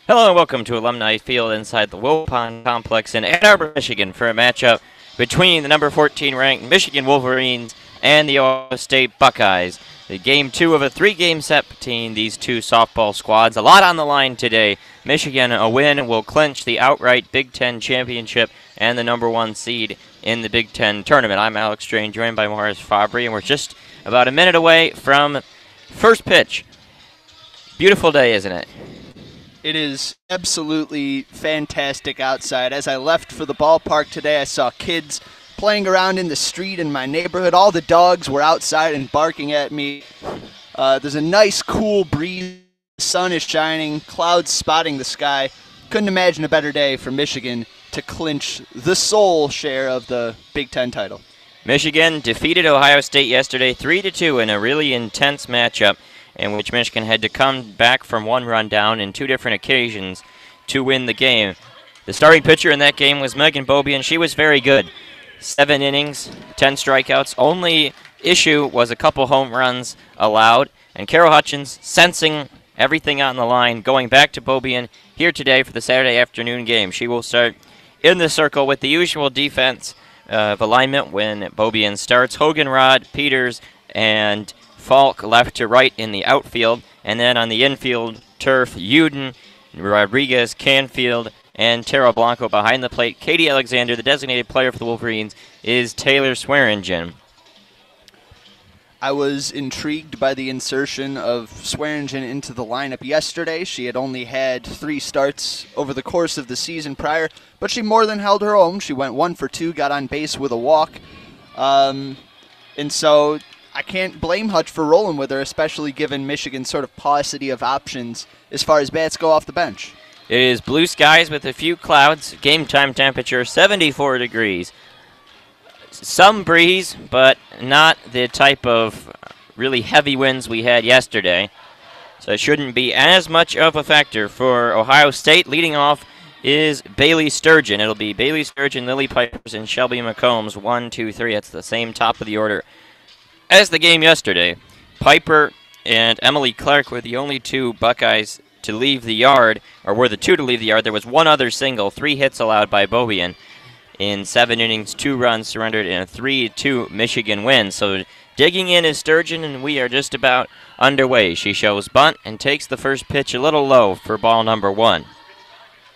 Hello and welcome to Alumni Field inside the Wilpon Complex in Ann Arbor, Michigan for a matchup between the number 14 ranked Michigan Wolverines and the Ohio State Buckeyes. The game 2 of a 3-game set between these two softball squads. A lot on the line today. Michigan, a win, will clinch the outright Big Ten championship and the number 1 seed in the Big Ten tournament. I'm Alex Strain, joined by Morris Fabry, and we're just about a minute away from first pitch. Beautiful day, isn't it? It is absolutely fantastic outside. As I left for the ballpark today, I saw kids playing around in the street in my neighborhood. All the dogs were outside and barking at me. There's a nice, cool breeze. The sun is shining, clouds spotting the sky. Couldn't imagine a better day for Michigan to clinch the sole share of the Big Ten title. Michigan defeated Ohio State yesterday 3-2 in a really intense matchup, in which Michigan had to come back from one run down in 2 different occasions to win the game. The starting pitcher in that game was Megan Beaubien. She was very good. 7 innings, 10 strikeouts. Only issue was a couple home runs allowed. And Carol Hutchins, sensing everything on the line, going back to Beaubien here today for the Saturday afternoon game. She will start in the circle with the usual defense of alignment when Beaubien starts. Hogan, Rod, Peters, and Falk left to right in the outfield, and then on the infield turf, Uden, Rodriguez, Canfield, and Tara Blanco behind the plate. Katie Alexander, the designated player for the Wolverines, is Taylor Swearingen. I was intrigued by the insertion of Swearingen into the lineup yesterday. She had only had 3 starts over the course of the season prior, but she more than held her own. She went 1 for 2, got on base with a walk, and so I can't blame Hutch for rolling with her, especially given Michigan's sort of paucity of options as far as bats go off the bench. It is blue skies with a few clouds. Game time temperature 74 degrees. Some breeze, but not the type of really heavy winds we had yesterday. So it shouldn't be as much of a factor for Ohio State. Leading off is Bailey Sturgeon. It'll be Bailey Sturgeon, Lily Pipers, and Shelby McCombs. 1, 2, 3. That's the same top of the order as the game yesterday. Piper and Emily Clark were the only 2 Buckeyes to leave the yard, or were the 2 to leave the yard. There was 1 other single, 3 hits allowed by Beaubien in 7 innings, 2 runs surrendered, and a 3-2 Michigan win. So digging in is Sturgeon, and we are just about underway. She shows bunt and takes the first pitch a little low for ball number 1.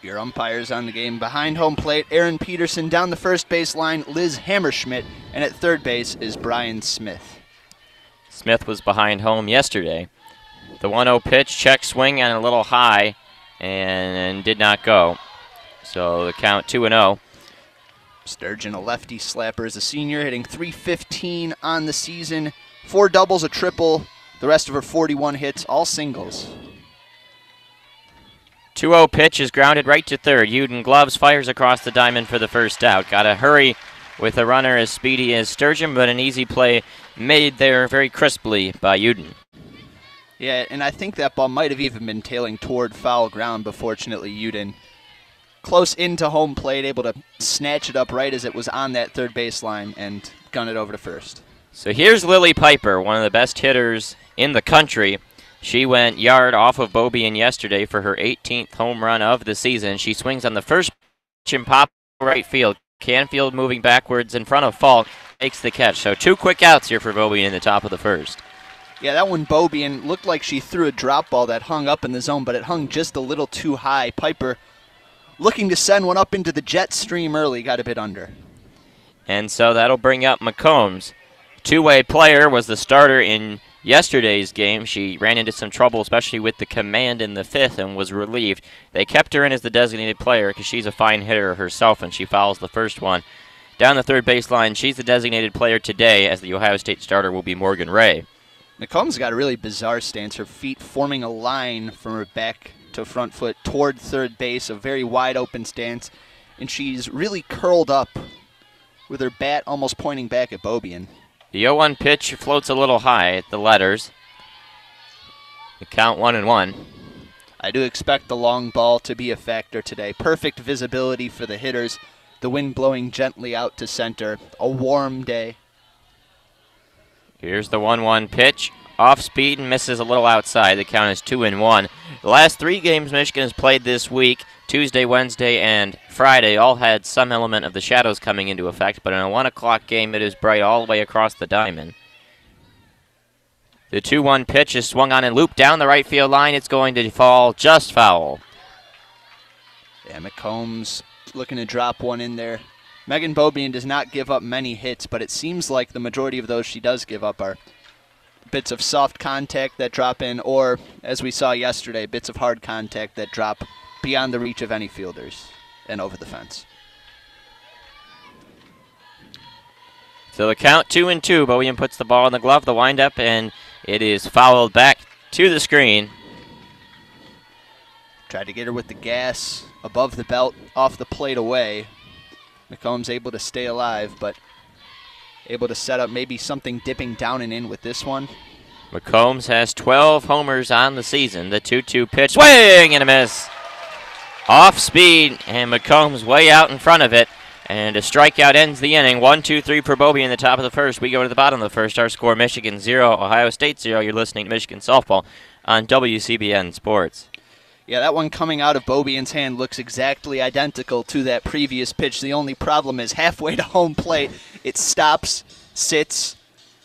Your umpires on the game: behind home plate, Aaron Peterson; down the first base line, Liz Hammerschmidt; and at third base is Brian Smith. Smith was behind home yesterday. The 1-0 pitch, check swing and a little high, and did not go. So the count 2-0. Sturgeon, a lefty slapper, is a senior, hitting .315 on the season. 4 doubles, a triple. The rest of her 41 hits, all singles. 2-0 pitch is grounded right to third. Uden gloves, fires across the diamond for the first out. Got to hurry with a runner as speedy as Sturgeon, but an easy play made there very crisply by Uden. Yeah, and I think that ball might have even been tailing toward foul ground, but fortunately Uden, close into home plate, able to snatch it up right as it was on that third baseline and gun it over to first. So here's Lily Piper, one of the best hitters in the country. She went yard off of Beaubien yesterday for her 18th home run of the season. She swings on the first pitch and pop right field. Canfield moving backwards in front of Falk makes the catch. So 2 quick outs here for Beaubien in the top of the first. Yeah, that one, Beaubien, looked like she threw a drop ball that hung up in the zone, but it hung just a little too high. Piper, looking to send one up into the jet stream early, got a bit under. And so that'll bring up McCombs. 2-way player, was the starter in yesterday's game. She ran into some trouble, especially with the command in the 5th, and was relieved. They kept her in as the designated player because she's a fine hitter herself, and she fouls the first one. Down the third baseline, she's the designated player today, as the Ohio State starter will be Morgan Ray. McCombs got a really bizarre stance, her feet forming a line from her back to front foot toward third base, a very wide open stance, and she's really curled up with her bat almost pointing back at Beaubien. The 0-1 pitch floats a little high at the letters. The count 1-1. I do expect the long ball to be a factor today. Perfect visibility for the hitters, the wind blowing gently out to center, a warm day. Here's the 1-1 pitch off speed and misses a little outside. The count is 2-1. The last 3 games Michigan has played this week, Tuesday, Wednesday, and Friday, all had some element of the shadows coming into effect, but in a 1 o'clock game, it is bright all the way across the diamond. The 2-1 pitch is swung on and looped down the right field line. It's going to fall just foul. Yeah, McCombs looking to drop one in there. Megan Beaubien does not give up many hits, but it seems like the majority of those she does give up are bits of soft contact that drop in, or, as we saw yesterday, bits of hard contact that drop beyond the reach of any fielders and over the fence. So the count 2-2. Beaubien puts the ball in the glove, the windup, and it is fouled back to the screen. Tried to get her with the gas above the belt, off the plate away. McCombs able to stay alive, but able to set up maybe something dipping down and in with this one. McCombs has 12 homers on the season. The 2-2 pitch, swing and a miss. Off speed, and McCombs way out in front of it. And a strikeout ends the inning. 1-2-3 for Beaubien in the top of the first. We go to the bottom of the first. Our score, Michigan 0, Ohio State 0. You're listening to Michigan Softball on WCBN Sports. Yeah, that one coming out of Beaubien's hand looks exactly identical to that previous pitch. The only problem is halfway to home plate, it stops, sits,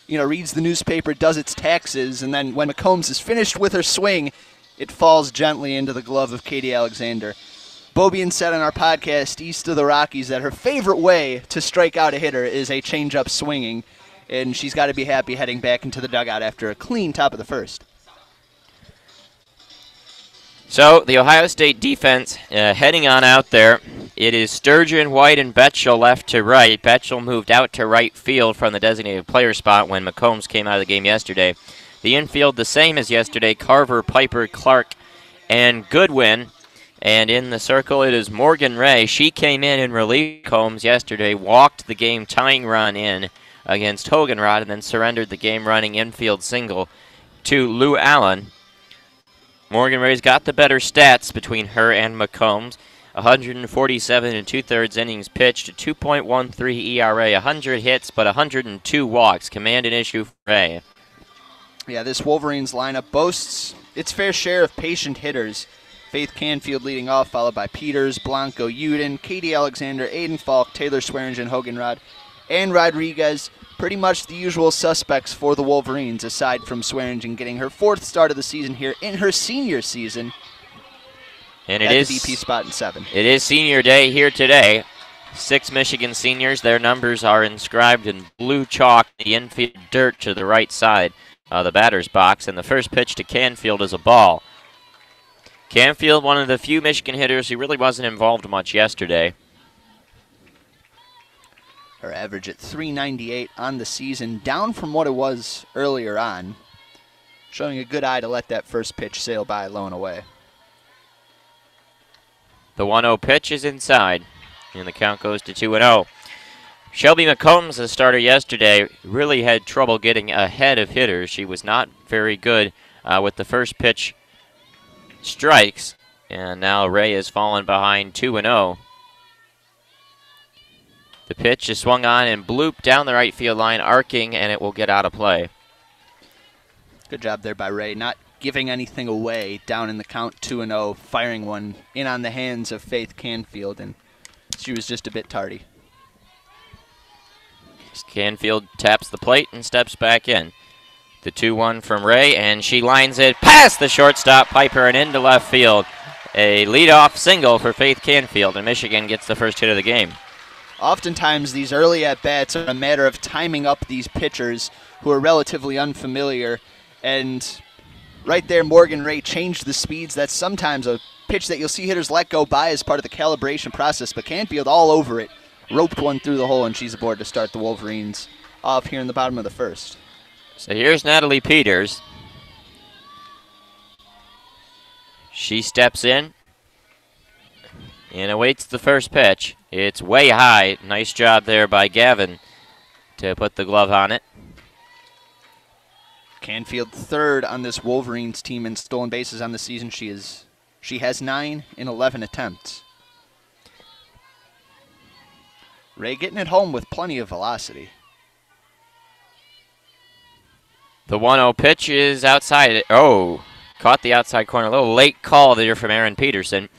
reads the newspaper, does its taxes, and then when McCombs is finished with her swing, it falls gently into the glove of Katie Alexander. Beaubien said on our podcast, East of the Rockies, that her favorite way to strike out a hitter is a changeup swinging, and she's got to be happy heading back into the dugout after a clean top of the first. So the Ohio State defense heading on out there. It is Sturgeon, White, and Betchel left to right. Betchel moved out to right field from the designated player spot when McCombs came out of the game yesterday. The infield the same as yesterday, Carver, Piper, Clark, and Goodwin. And in the circle it is Morgan Ray. She came in and relieved Combs yesterday, walked the game-tying run in against Hoganrod, and then surrendered the game-running infield single to Lou Allen. Morgan Ray's got the better stats between her and McCombs. 147 and 2/3 innings pitched, a 2.13 ERA, 100 hits, but 102 walks. Command and issue for Ray. Yeah, this Wolverines lineup boasts its fair share of patient hitters. Faith Canfield leading off, followed by Peters, Blanco, Uden, Katie Alexander, Aiden Falk, Taylor Swearingen, Hoganrod, and Rodriguez. Pretty much the usual suspects for the Wolverines, aside from Swearingen getting her 4th start of the season here in her senior season. And it is the DP spot in 7. It is senior day here today. 6 Michigan seniors. Their numbers are inscribed in blue chalk, the infield dirt to the right side of the batter's box. And the first pitch to Canfield is a ball. Canfield, one of the few Michigan hitters who really wasn't involved much yesterday. Her average at .398 on the season, down from what it was earlier on. Showing a good eye to let that first pitch sail by low and away. The 1-0 pitch is inside, and the count goes to 2-0. Shelby McCombs, the starter yesterday, really had trouble getting ahead of hitters. She was not very good with the first pitch strikes, and now Ray has fallen behind 2-0. The pitch is swung on and blooped down the right field line, arcing, and it will get out of play. Good job there by Ray, not giving anything away down in the count 2-0, firing one in on the hands of Faith Canfield, and she was just a bit tardy. Canfield taps the plate and steps back in. The 2-1 from Ray, and she lines it past the shortstop Piper and into left field. A leadoff single for Faith Canfield, and Michigan gets the first hit of the game. Oftentimes, these early at-bats are a matter of timing up these pitchers who are relatively unfamiliar. And right there, Morgan Ray changed the speeds. That's sometimes a pitch that you'll see hitters let go by as part of the calibration process. But Canfield all over it, roped one through the hole, and she's aboard to start the Wolverines off here in the bottom of the first. So here's Natalie Peters. She steps in and awaits the first pitch. It's way high. Nice job there by Gavin to put the glove on it. Canfield 3rd on this Wolverines team in stolen bases on the season. She has 9 in 11 attempts. Ray getting it home with plenty of velocity. The 1-0 pitch is outside. Oh, caught the outside corner. A little late call there from Aaron Peterson.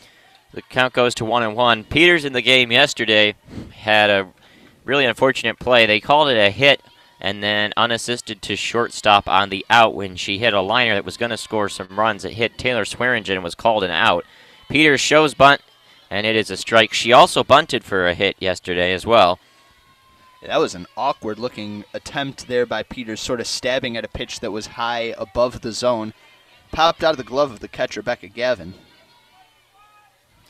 The count goes to 1-1. Peters in the game yesterday had a really unfortunate play. They called it a hit and then unassisted to shortstop on the out when she hit a liner that was going to score some runs. It hit Taylor Swearingen and was called an out. Peters shows bunt, and it is a strike. She also bunted for a hit yesterday as well. Yeah, that was an awkward-looking attempt there by Peters, sort of stabbing at a pitch that was high above the zone. Popped out of the glove of the catcher, Becca Gavin.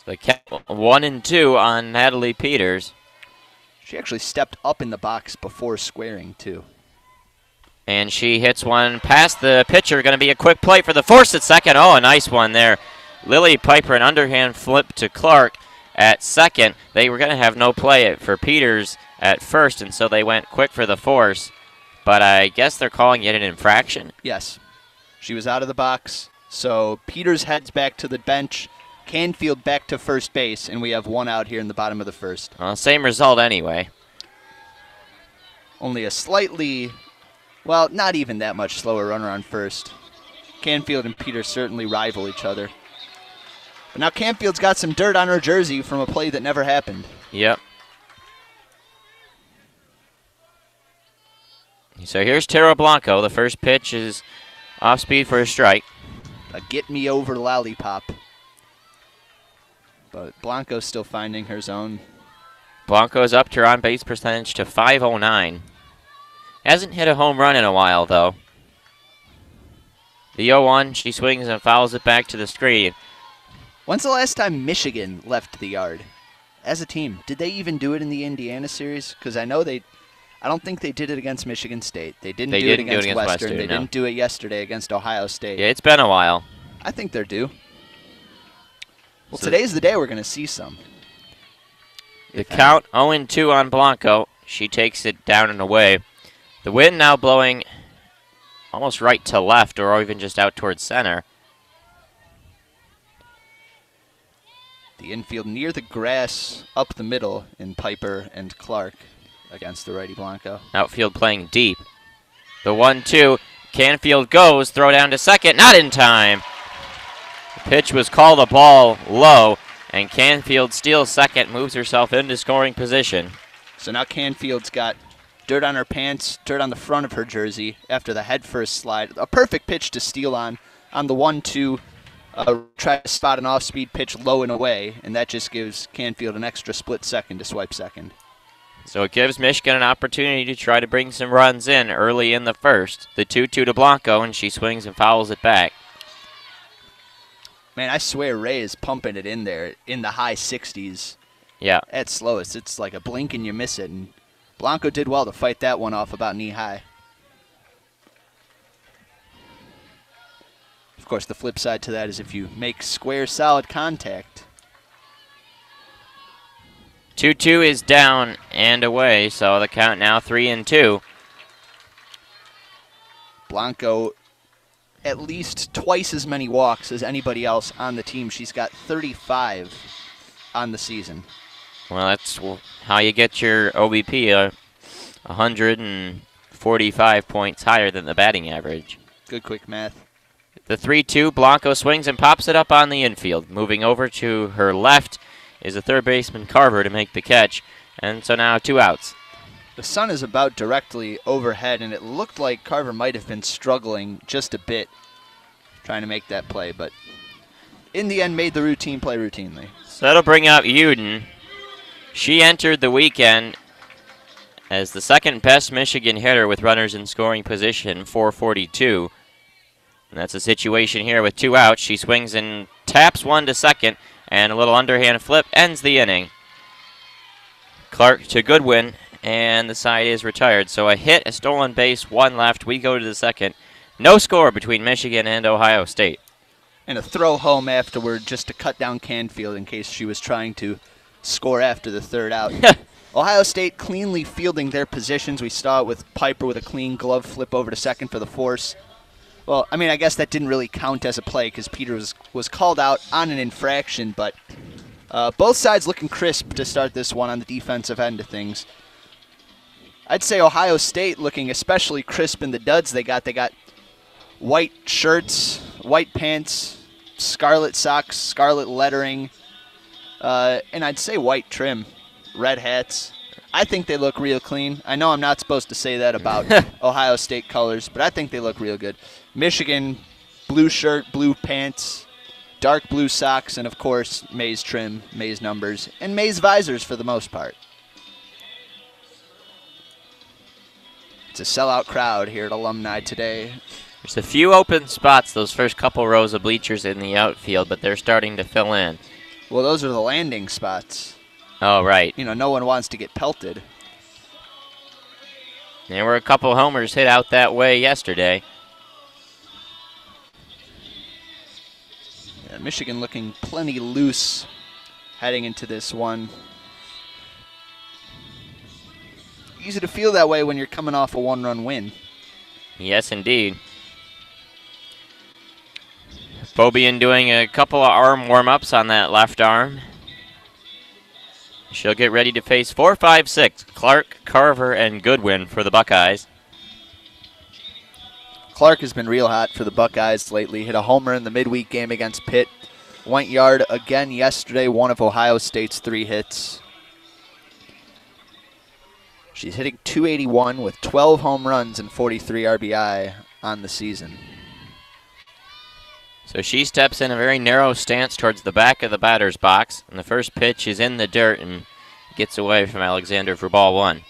So 1-2 on Natalie Peters. She actually stepped up in the box before squaring, too. And she hits one past the pitcher. Going to be a quick play for the force at second. Oh, a nice one there. Lily Piper, an underhand flip to Clark at second. They were going to have no play for Peters at first, and so they went quick for the force. But I guess they're calling it an infraction. Yes. She was out of the box, so Peters heads back to the bench. Canfield back to first base, and we have one out here in the bottom of the first. Well, same result anyway. Only a slightly, well, not even that much slower runner on first. Canfield and Peters certainly rival each other. But now Canfield's got some dirt on her jersey from a play that never happened. Yep. So here's Tara Blanco. The first pitch is off speed for a strike. A get me over lollipop. But Blanco's still finding her zone. Blanco's upped her on-base percentage to .509. Hasn't hit a home run in a while, though. The 0-1, she swings and fouls it back to the screen. When's the last time Michigan left the yard as a team? Did they even do it in the Indiana series? Because I don't think they did it against Michigan State. They didn't do it against Western. They didn't do it yesterday against Ohio State. Yeah, it's been a while. I think they're due. Well, so today's the day we're going to see some. The count 0-2 on Blanco. She takes it down and away. The wind now blowing almost right to left or even just out towards center. The infield near the grass up the middle in Piper and Clark against the righty Blanco. Outfield playing deep. The 1-2. Canfield goes. Throw down to second. Not in time. The pitch was called a ball low, and Canfield steals second, moves herself into scoring position. So now Canfield's got dirt on her pants, dirt on the front of her jersey after the headfirst slide. A perfect pitch to steal on the 1-2. Try to spot an off-speed pitch low and away, and that just gives Canfield an extra split second to swipe second. So it gives Michigan an opportunity to try to bring some runs in early in the first. The 2-2 to Blanco, and she swings and fouls it back. Man, I swear Ray is pumping it in there in the high 60s. Yeah. At slowest. It's like a blink and you miss it. And Blanco did well to fight that one off about knee high. Of course, the flip side to that is if you make square, solid contact. 2-2 is down and away, so the count now 3-2. Blanco at least twice as many walks as anybody else on the team. She's got 35 on the season. Well, that's how you get your OBP, 145 points higher than the batting average. Good quick math. The 3-2, Blanco swings and pops it up on the infield. Moving over to her left is the third baseman Carver to make the catch. And so now 2 outs. The sun is about directly overhead, and it looked like Carver might have been struggling just a bit trying to make that play, but in the end made the routine play routinely. So that'll bring out Uden. She entered the weekend as the second best Michigan hitter with runners in scoring position, .442. And that's a situation here with 2 outs. She swings and taps one to second, and a little underhand flip ends the inning. Clark to Goodwin, and the side is retired. So a hit, a stolen base, 1 left. We go to the second. No score between Michigan and Ohio State. And a throw home afterward just to cut down Canfield in case she was trying to score after the third out. Ohio State cleanly fielding their positions. We saw it with Piper with a clean glove flip over to second for the force. Well, I mean, I guess that didn't really count as a play because Peter was called out on an infraction, but both sides looking crisp to start this one on the defensive end of things. I'd say Ohio State looking especially crisp in the duds they got. They got white shirts, white pants, scarlet socks, scarlet lettering, and I'd say white trim, red hats. I think they look real clean. I know I'm not supposed to say that about Ohio State colors, but I think they look real good. Michigan, blue shirt, blue pants, dark blue socks, and of course, maize trim, maize numbers, and maize visors for the most part. It's a sellout crowd here at Alumni today. There's a few open spots, those first couple rows of bleachers in the outfield, but they're starting to fill in. Well, those are the landing spots. Oh, right. You know, no one wants to get pelted. There were a couple homers hit out that way yesterday. Yeah, Michigan looking plenty loose heading into this one. Easy to feel that way when you're coming off a one-run win. Yes, indeed. Bobian doing a couple of arm warm-ups on that left arm. She'll get ready to face 4, 5, 6. Clark, Carver, and Goodwin for the Buckeyes. Clark has been real hot for the Buckeyes lately. Hit a homer in the midweek game against Pitt. Went yard again yesterday, one of Ohio State's 3 hits. She's hitting .281 with 12 home runs and 43 RBI on the season. So she steps in a very narrow stance towards the back of the batter's box, and the first pitch is in the dirt and gets away from Alexander for ball 1.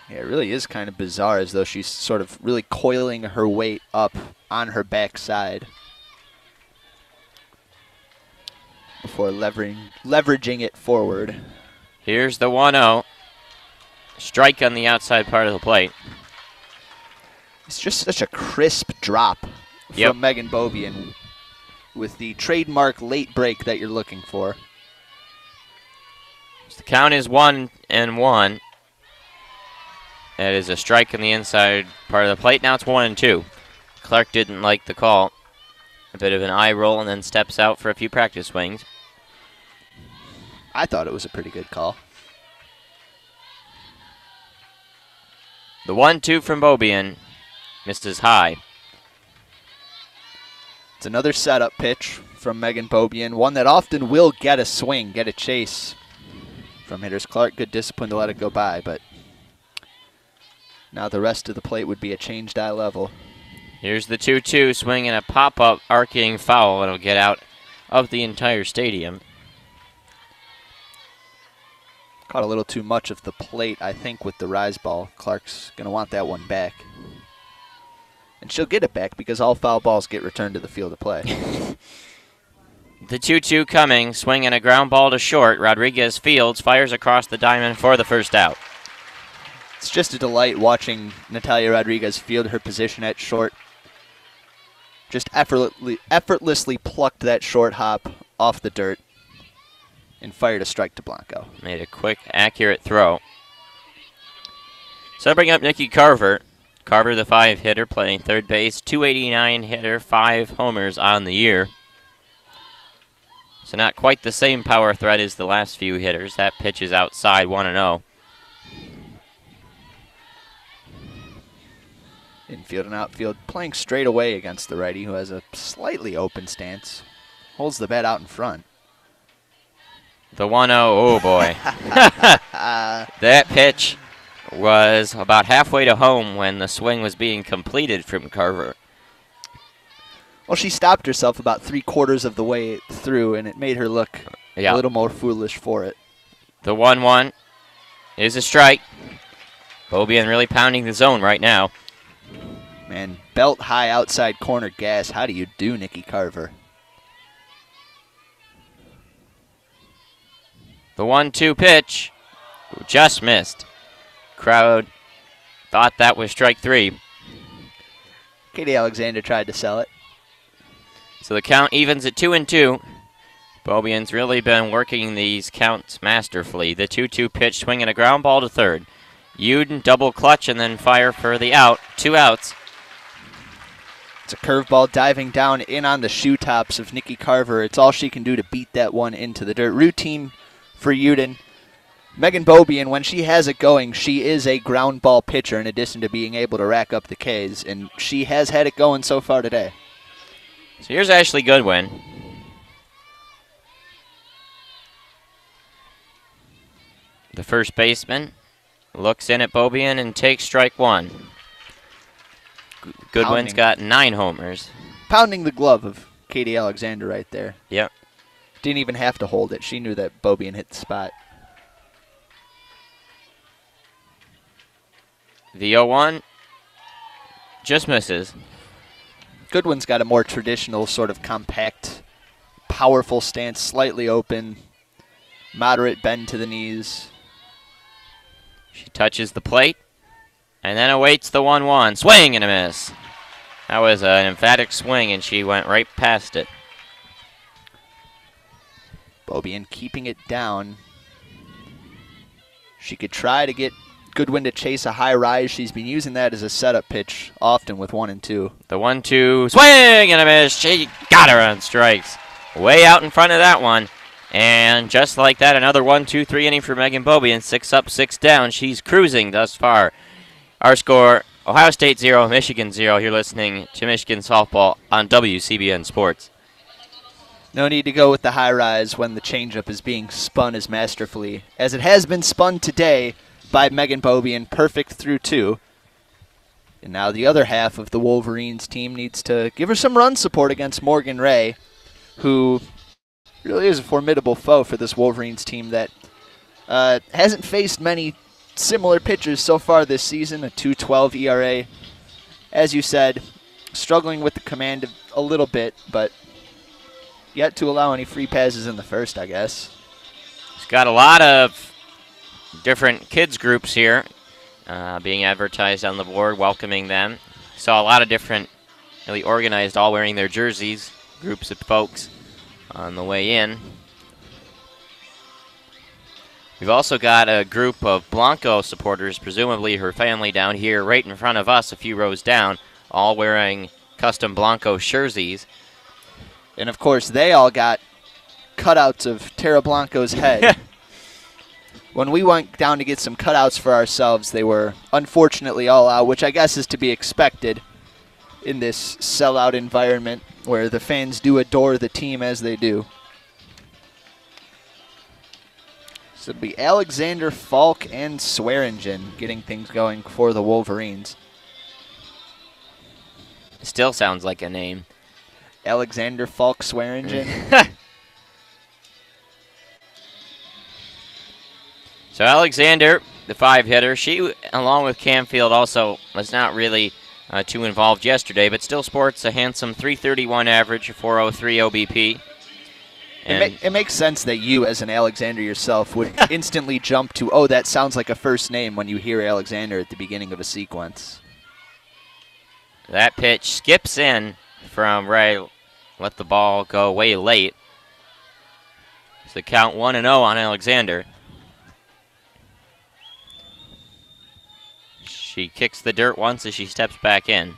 Yeah, it really is kind of bizarre, as though she's sort of really coiling her weight up on her backside before leveraging it forward. Here's the 1-0. Strike on the outside part of the plate. It's just such a crisp drop from Megan Bobian with the trademark late break that you're looking for. So the count is 1-1. That is a strike on the inside part of the plate. Now it's 1-2. Clark didn't like the call. A bit of an eye roll and then steps out for a few practice swings. I thought it was a pretty good call. The 1-2 from Bobian misses high. It's another setup pitch from Megan Bobian, one that often will get a swing, get a chase from hitters. Clark, good discipline to let it go by, but now the rest of the plate would be a changed eye level. Here's the 2-2, swinging a pop-up arcing foul. It'll get out of the entire stadium. Caught a little too much of the plate, I think, with the rise ball. Clark's going to want that one back. And she'll get it back because all foul balls get returned to the field of play. The 2-2 coming, swinging a ground ball to short. Rodriguez fields, fires across the diamond for the first out. It's just a delight watching Natalia Rodriguez field her position at short. Just effortlessly plucked that short hop off the dirt and fired a strike to Blanco. Made a quick, accurate throw. So bring up Nikki Carver. Carver, the 5 hitter, playing third base, .289 hitter, 5 homers on the year. So not quite the same power threat as the last few hitters. That pitch is outside, 1-0. Infield and outfield playing straight away against the righty, who has a slightly open stance. Holds the bat out in front. The 1-0, oh boy. That pitch was about halfway to home when the swing was being completed from Carver. Well, she stopped herself about 3/4 of the way through, and it made her look a little more foolish for it. The 1-1 is a strike. Bobian really pounding the zone right now. Man, belt high outside corner gas. How do you do, Nikki Carver? The 1-2 pitch just missed. Crowd thought that was strike 3. Katie Alexander tried to sell it. So the count evens at 2-2. Bobian's really been working these counts masterfully. The 2-2 pitch, swinging a ground ball to third. Uden double clutch and then fire for the out. 2 outs. It's a curveball diving down in on the shoe tops of Nikki Carver. It's all she can do to beat that one into the dirt. Routine for Uden. Megan Beaubien, when she has it going, she is a ground ball pitcher in addition to being able to rack up the Ks, and she has had it going so far today. So here's Ashley Goodwin. The first baseman looks in at Beaubien and takes strike one. Goodwin's got 9 homers. Pounding the glove of Katie Alexander right there. Yep. Didn't even have to hold it. She knew that Beaubien hit the spot. The 0-1 just misses. Goodwin's got a more traditional sort of compact, powerful stance, slightly open, moderate bend to the knees. She touches the plate and then awaits the 1-1. Swing and a miss. That was an emphatic swing, and she went right past it. Beaubien keeping it down. She could try to get Goodwin to chase a high rise. She's been using that as a setup pitch often with 1 and 2. The 1-2 swing and a miss. She got her on strikes. Way out in front of that one. And just like that, another 1-2-3 inning for Megan Beaubien. 6 up, 6 down. She's cruising thus far. Our score, Ohio State 0, Michigan 0. You're listening to Michigan Softball on WCBN Sports. No need to go with the high rise when the changeup is being spun as masterfully as it has been spun today by Megan Beaubien, perfect through 2. And now the other half of the Wolverines team needs to give her some run support against Morgan Ray, who really is a formidable foe for this Wolverines team that hasn't faced many similar pitchers so far this season, a 2.12 ERA. As you said, struggling with the command a little bit, but yet to allow any free passes in the first, I guess. It's got a lot of different kids groups here being advertised on the board, welcoming them. Saw a lot of different, really organized, all wearing their jerseys, groups of folks on the way in. We've also got a group of Blanco supporters, presumably her family down here right in front of us, a few rows down, all wearing custom Blanco jerseys. And, of course, they all got cutouts of Tara Blanco's head. When we went down to get some cutouts for ourselves, they were unfortunately all out, which I guess is to be expected in this sellout environment where the fans do adore the team as they do. So it'll be Alexander, Falk, and Swearingen getting things going for the Wolverines. It still sounds like a name. Alexander, Falk, Swearingen. So Alexander, the 5-hitter, she, along with Camfield, also was not really too involved yesterday, but still sports a handsome 331 average, a 403 OBP. It makes sense that you, as an Alexander yourself, would instantly jump to, oh, that sounds like a first name when you hear Alexander at the beginning of a sequence. That pitch skips in from Ray. Let the ball go way late. It's the count 1-0 on Alexander. She kicks the dirt once as she steps back in.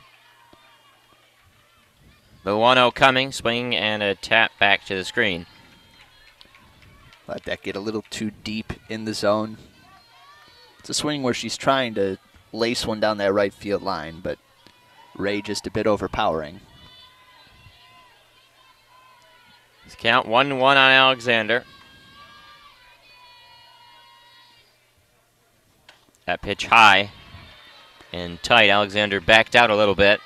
The 1-0 coming, swing and a tap back to the screen. Let that get a little too deep in the zone. It's a swing where she's trying to lace one down that right field line, but Ray just a bit overpowering. It's count 1-1 on Alexander. That pitch high and tight. Alexander backed out a little bit.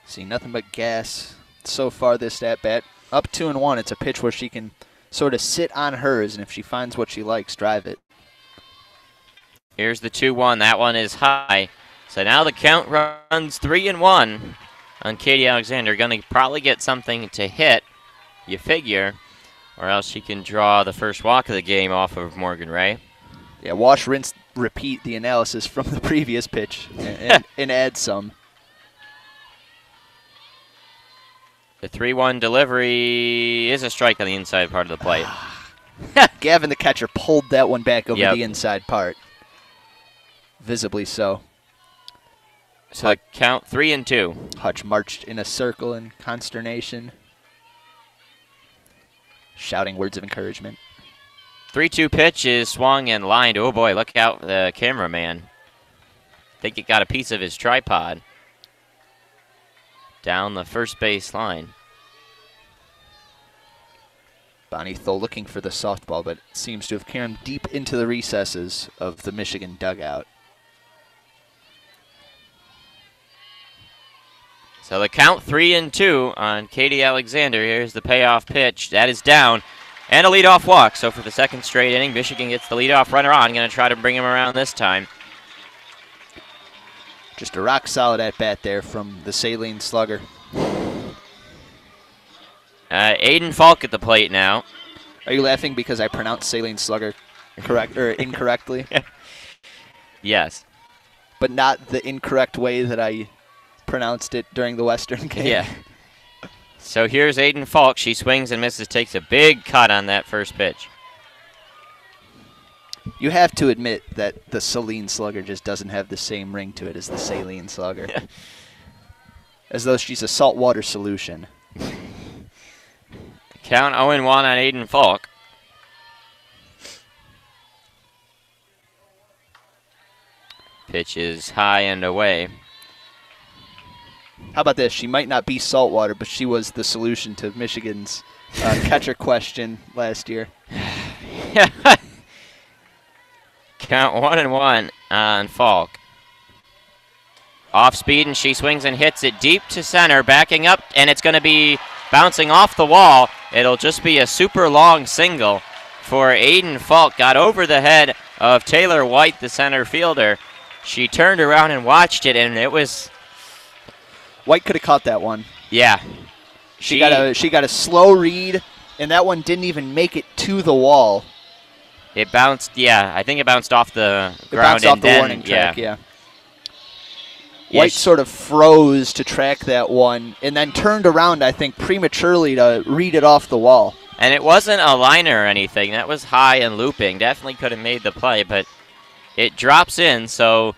See nothing but gas so far this at-bat. Up 2-1, it's a pitch where she can sort of sit on hers, and if she finds what she likes, drive it. Here's the 2-1. That one is high. So now the count runs 3-1 on Katie Alexander. Going to probably get something to hit, you figure, or else she can draw the first walk of the game off of Morgan Ray. Yeah, wash, rinse, repeat the analysis from the previous pitch and add some. The 3-1 delivery is a strike on the inside part of the plate. Gavin, the catcher, pulled that one back over the inside part. Visibly so. So count 3-2. Hutch marched in a circle in consternation. shouting words of encouragement. 3-2 pitch is swung and lined. Oh boy, look out, the cameraman. I think it got a piece of his tripod. Down the first base line. Bonnie Thole looking for the softball, but seems to have carried deep into the recesses of the Michigan dugout. So the count 3-2 on Katie Alexander. Here's the payoff pitch. That is down. And a leadoff walk. So for the second straight inning, Michigan gets the leadoff runner on. Going to try to bring him around this time. Just a rock solid at bat there from the Saline slugger. Aiden Falk at the plate now. Are you laughing because I pronounced Saline slugger correct or incorrectly? Yes. But not the incorrect way that I pronounced it during the Western game. Yeah. So here's Aiden Falk. She swings and misses, takes a big cut on that first pitch. You have to admit that the Saline slugger just doesn't have the same ring to it as the Saline slugger. As though she's a saltwater solution. Count 0-1 on Aiden Falk. Pitch is high and away. How about this? She might not be saltwater, but she was the solution to Michigan's catcher question last year. Count 1-1 on Falk. Off speed, and she swings and hits it deep to center, backing up, and it's going to be bouncing off the wall. It'll just be a super long single for Aiden Falk. Got over the head of Taylor White, the center fielder. She turned around and watched it, and it was... White could have caught that one. Yeah. She got a slow read, and that one didn't even make it to the wall. It bounced, yeah, I think it bounced off the ground. It bounced off the warning track, yeah. White sort of froze to track that one, and then turned around, I think, prematurely to read it off the wall. And it wasn't a liner or anything. That was high and looping. Definitely could have made the play, but it drops in, so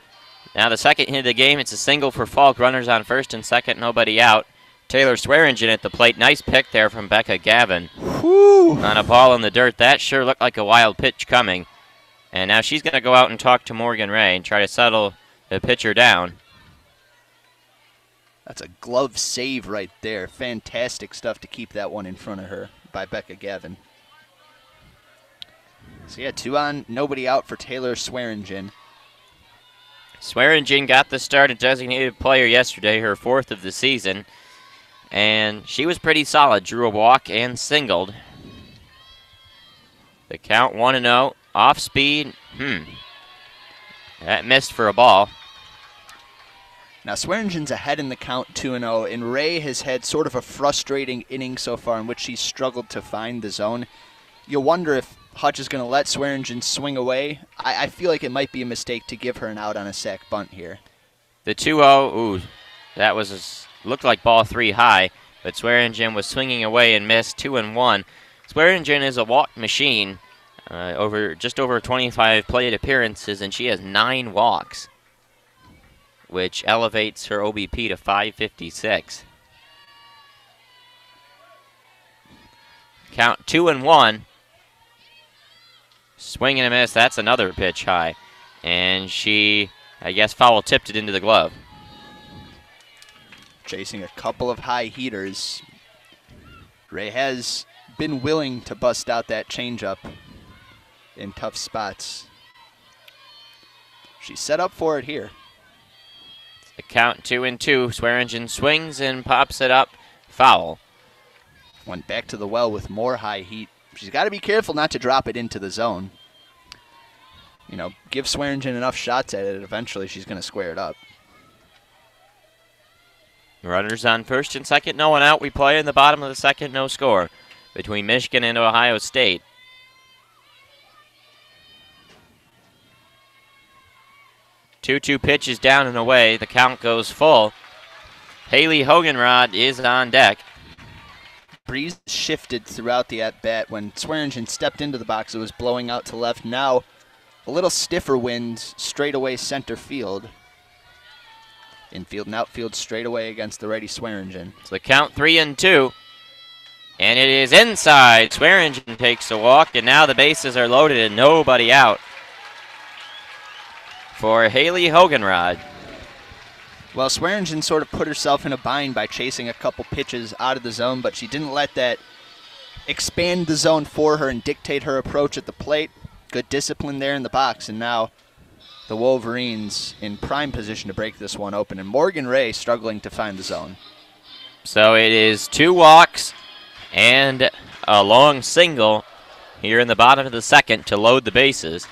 now the second hit of the game, it's a single for Falk. Runners on first and second, nobody out. Taylor Swearingen at the plate. Nice pick there from Becca Gavin. Whew. On a ball in the dirt. That sure looked like a wild pitch coming. And now she's going to go out and talk to Morgan Ray and try to settle the pitcher down. That's a glove save right there. Fantastic stuff to keep that one in front of her by Becca Gavin. So yeah, 2 on, nobody out for Taylor Swearingen. Swearingen got the start at designated player yesterday, her 4th of the season. And she was pretty solid. Drew a walk and singled. The count 1-0. Off speed. That missed for a ball. Now Swearingen's ahead in the count 2-0, and Ray has had sort of a frustrating inning so far in which she's struggled to find the zone. You'll wonder if Hutch is going to let Swearingen swing away. I feel like it might be a mistake to give her an out on a sac bunt here. The 2-0, ooh, that was looked like ball 3 high, but Swearingen was swinging away and missed. 2-1. Swearingen is a walk machine, just over 25 plate appearances, and she has 9 walks, which elevates her OBP to 556. Count 2-1. Swing and a miss. That's another pitch high. And she, I guess, foul tipped it into the glove. Chasing a couple of high heaters. Ray has been willing to bust out that changeup in tough spots. She's set up for it here. The count 2-2. Swearingen swings and pops it up. Foul. Went back to the well with more high heat. She's got to be careful not to drop it into the zone. You know, give Swearingen enough shots at it, eventually she's going to square it up. Runners on first and second, no one out. We play in the bottom of the second, no score between Michigan and Ohio State. Two pitches down and away. The count goes full. Haley Hoganrod is on deck. Breeze shifted throughout the at-bat. When Swearingen stepped into the box, it was blowing out to left. Now, a little stiffer wind straight away center field. Infield and outfield straight away against the righty Swearingen. So the count 3-2. And it is inside. Swearingen takes a walk, and now the bases are loaded and nobody out for Haley Hoganrod. Well, Swearingen sort of put herself in a bind by chasing a couple pitches out of the zone, but she didn't let that expand the zone for her and dictate her approach at the plate. Good discipline there in the box, and now the Wolverines in prime position to break this one open, and Morgan Ray struggling to find the zone. So it is 2 walks and a long single here in the bottom of the second to load the bases.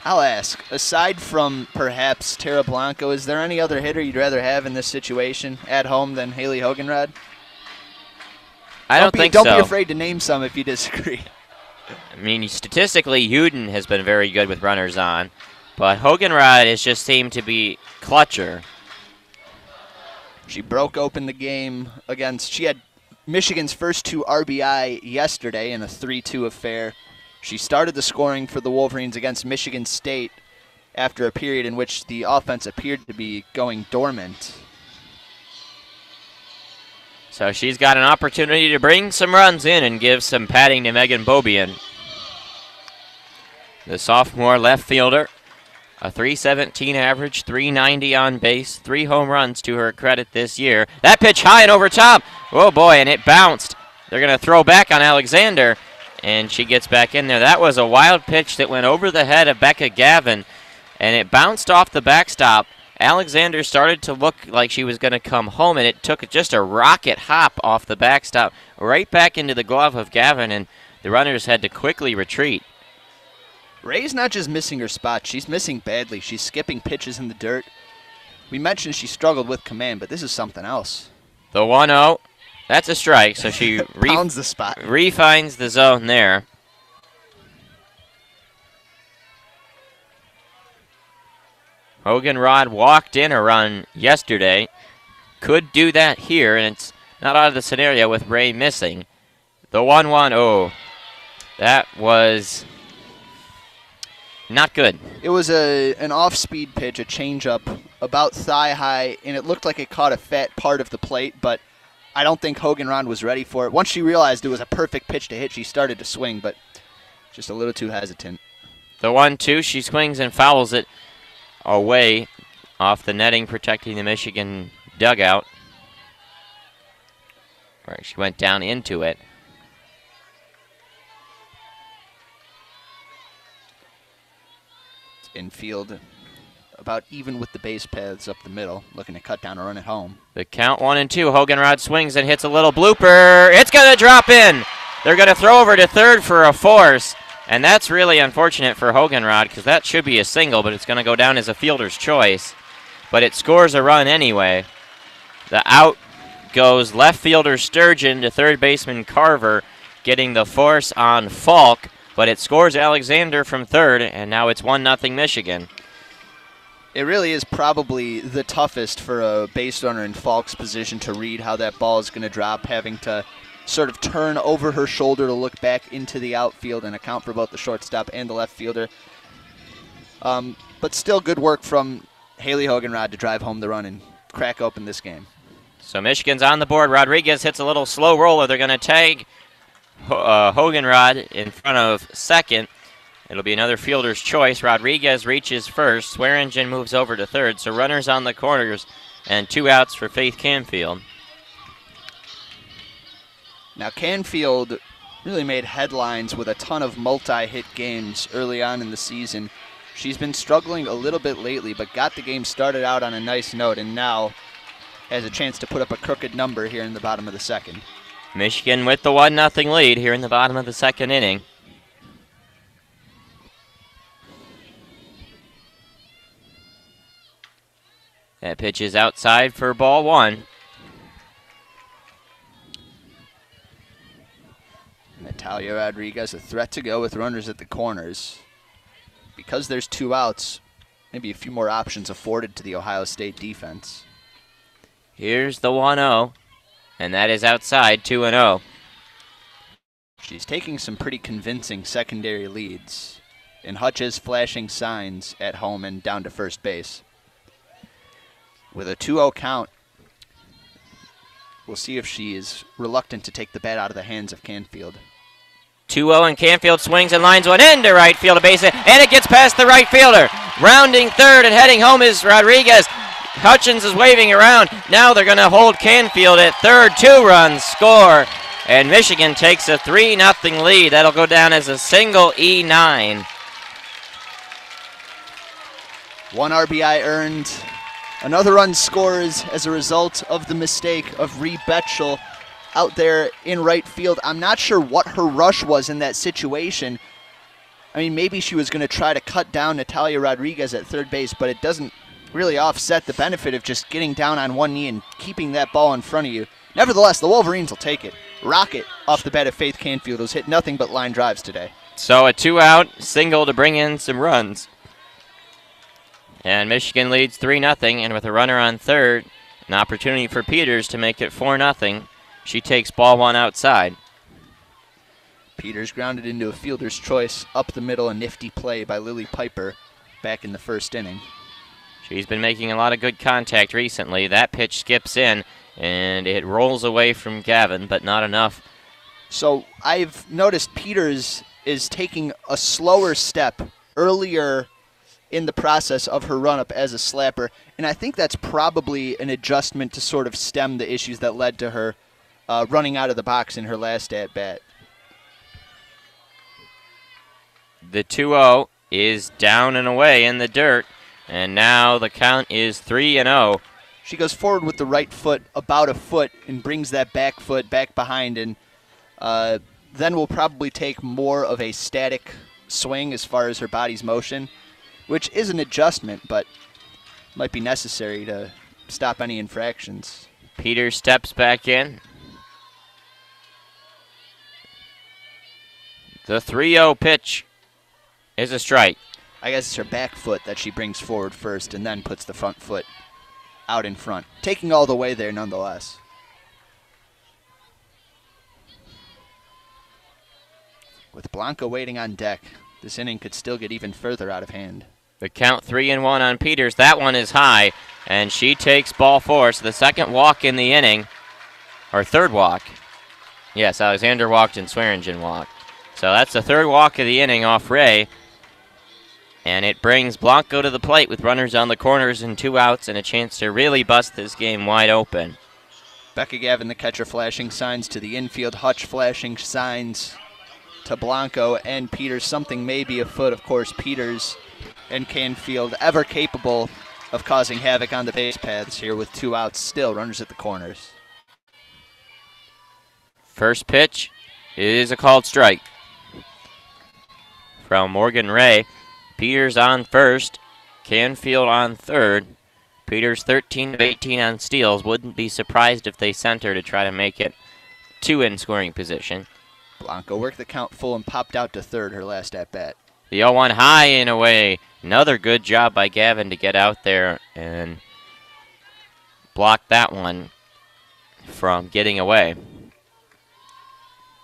I'll ask, aside from perhaps Tara Blanco, is there any other hitter you'd rather have in this situation at home than Haley Hoganrod? I don't think so. Don't be afraid to name some if you disagree. I mean, statistically, Huden has been very good with runners on, but Hoganrod has just seemed to be clutcher. She broke open the game she had Michigan's first 2 RBI yesterday in a 3-2 affair. She started the scoring for the Wolverines against Michigan State after a period in which the offense appeared to be going dormant. So she's got an opportunity to bring some runs in and give some padding to Megan Bobian. The sophomore left fielder, a .317 average, .390 on base, 3 home runs to her credit this year. That pitch high and over top. Oh boy, and it bounced. They're going to throw back on Alexander, and she gets back in there. That was a wild pitch that went over the head of Becca Gavin, and it bounced off the backstop. Alexander started to look like she was going to come home, and it took just a rocket hop off the backstop right back into the glove of Gavin, and the runners had to quickly retreat. Ray's not just missing her spot, she's missing badly. She's skipping pitches in the dirt. We mentioned she struggled with command, but this is something else. The 1-0, that's a strike, so she pounds the spot. Refines the zone there. Hoganrod walked in a run yesterday. Could do that here, and it's not out of the scenario with Ray missing. The 1-1, oh, that was not good. It was an off-speed pitch, a changeup, about thigh-high, and it looked like it caught a fat part of the plate, but I don't think Hoganrod was ready for it. Once she realized it was a perfect pitch to hit, she started to swing, but just a little too hesitant. The 1-2, she swings and fouls it away off the netting, protecting the Michigan dugout. Or she went down into it. Infield about even with the base paths up the middle, looking to cut down a run at home. The count 1-2. Hoganrod swings and hits a little blooper. It's going to drop in. They're going to throw over to third for a force. And that's really unfortunate for Hoganrod because that should be a single, but it's going to go down as a fielder's choice. But it scores a run anyway. The out goes left fielder Sturgeon to third baseman Carver, getting the force on Falk, but it scores Alexander from third, and now it's 1-0 Michigan. It really is probably the toughest for a base runner in Falk's position to read how that ball is going to drop, having to sort of turn over her shoulder to look back into the outfield and account for both the shortstop and the left fielder. But still good work from Haley Hoganrod to drive home the run and crack open this game. So Michigan's on the board. Rodriguez hits a little slow roller. They're going to tag Hoganrod in front of second. It'll be another fielder's choice. Rodriguez reaches first. Swearingen moves over to third. So runners on the corners and 2 outs for Faith Canfield. Now, Canfield really made headlines with a ton of multi-hit games early on in the season. She's been struggling a little bit lately, but got the game started out on a nice note, and now has a chance to put up a crooked number here in the bottom of the second. Michigan with the 1-0 lead here in the bottom of the second inning. That pitch is outside for ball 1. Natalia Rodriguez, a threat to go with runners at the corners. Because there's 2 outs, maybe a few more options afforded to the Ohio State defense. Here's the 1-0, and that is outside, 2-0. She's taking some pretty convincing secondary leads, and Hutch is flashing signs at home and down to first base. With a 2-0 count, We'll see if she is reluctant to take the bat out of the hands of Canfield. 2-0, and Canfield swings and lines one into right field, a base hit, and it gets past the right fielder. Rounding third and heading home is Rodriguez. Hutchins is waving around. Now they're going to hold Canfield at third. 2 runs score, and Michigan takes a 3-0 lead. That'll go down as a single E9. 1 RBI earned. Another run scores as a result of the mistake of Ree Betchel out there in right field. I'm not sure what her rush was in that situation. I mean, maybe she was going to try to cut down Natalia Rodriguez at third base, but it doesn't really offset the benefit of just getting down on one knee and keeping that ball in front of you. Nevertheless, the Wolverines will take it. Rocket off the bat of Faith Canfield, who's hit nothing but line drives today. So a 2-out single to bring in some runs. And Michigan leads 3-0, and with a runner on third, an opportunity for Peters to make it 4-0. She takes ball 1 outside. Peters grounded into a fielder's choice up the middle, a nifty play by Lily Piper back in the first inning. She's been making a lot of good contact recently. That pitch skips in, and it rolls away from Gavin, but not enough. So I've noticed Peters is taking a slower step earlier in the process of her run-up as a slapper, and I think that's probably an adjustment to sort of stem the issues that led to her running out of the box in her last at-bat. The 2-0 is down and away in the dirt, and now the count is 3-0. She goes forward with the right foot about a foot and brings that back foot back behind, and then will probably take more of a static swing as far as her body's motion, which is an adjustment, but might be necessary to stop any infractions. Peters steps back in. The 3-0 pitch is a strike. I guess it's her back foot that she brings forward first and then puts the front foot out in front, taking all the way there nonetheless. With Blanco waiting on deck, this inning could still get even further out of hand. The count 3-1 on Peters. That one is high, and she takes ball 4. So the second walk in the inning, or third walk. Yes, Alexander walked and Swearingen walked. So that's the third walk of the inning off Ray. And it brings Blanco to the plate with runners on the corners and 2 outs and a chance to really bust this game wide open. Becca Gavin, the catcher, flashing signs to the infield. Hutch flashing signs to Blanco and Peters. Something may be afoot. Of course, Peters and Canfield ever capable of causing havoc on the base paths here with 2 outs still. Runners at the corners. First pitch is a called strike from Morgan Ray. Peters on first, Canfield on third. Peters 13 of 18 on steals. Wouldn't be surprised if they center to try to make it 2 in scoring position. Blanco worked the count full and popped out to third her last at-bat. The 0-1 high and away. Another good job by Gavin to get out there and block that one from getting away.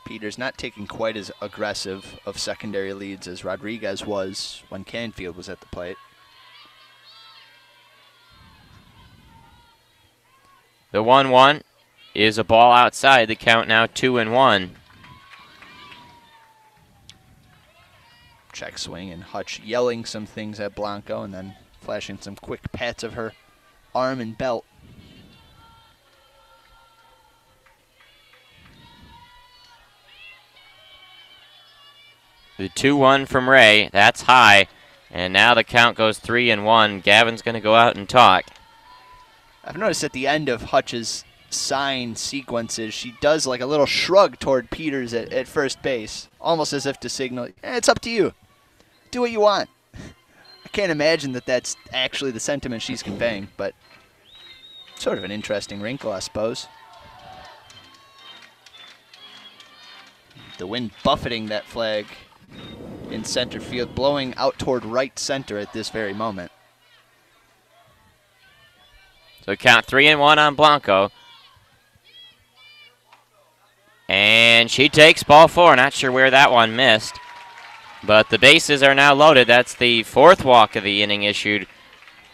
Peters not taking quite as aggressive of secondary leads as Rodriguez was when Canfield was at the plate. The 1-1 is a ball outside. The count now 2-1. Check swing and Hutch yelling some things at Blanco and then flashing some quick pats of her arm and belt. The 2-1 from Ray, that's high, and now the count goes 3-1. Gavin's going to go out and talk. I've noticed at the end of Hutch's sign sequences, she does like a little shrug toward Peters at first base, almost as if to signal, it's up to you. Do what you want. I can't imagine that that's actually the sentiment she's conveying, but sort of an interesting wrinkle, I suppose. The wind buffeting that flag in center field, blowing out toward right center at this very moment. So count 3-1 on Blanco. And she takes ball 4. Not sure where that one missed. But the bases are now loaded. That's the 4th walk of the inning issued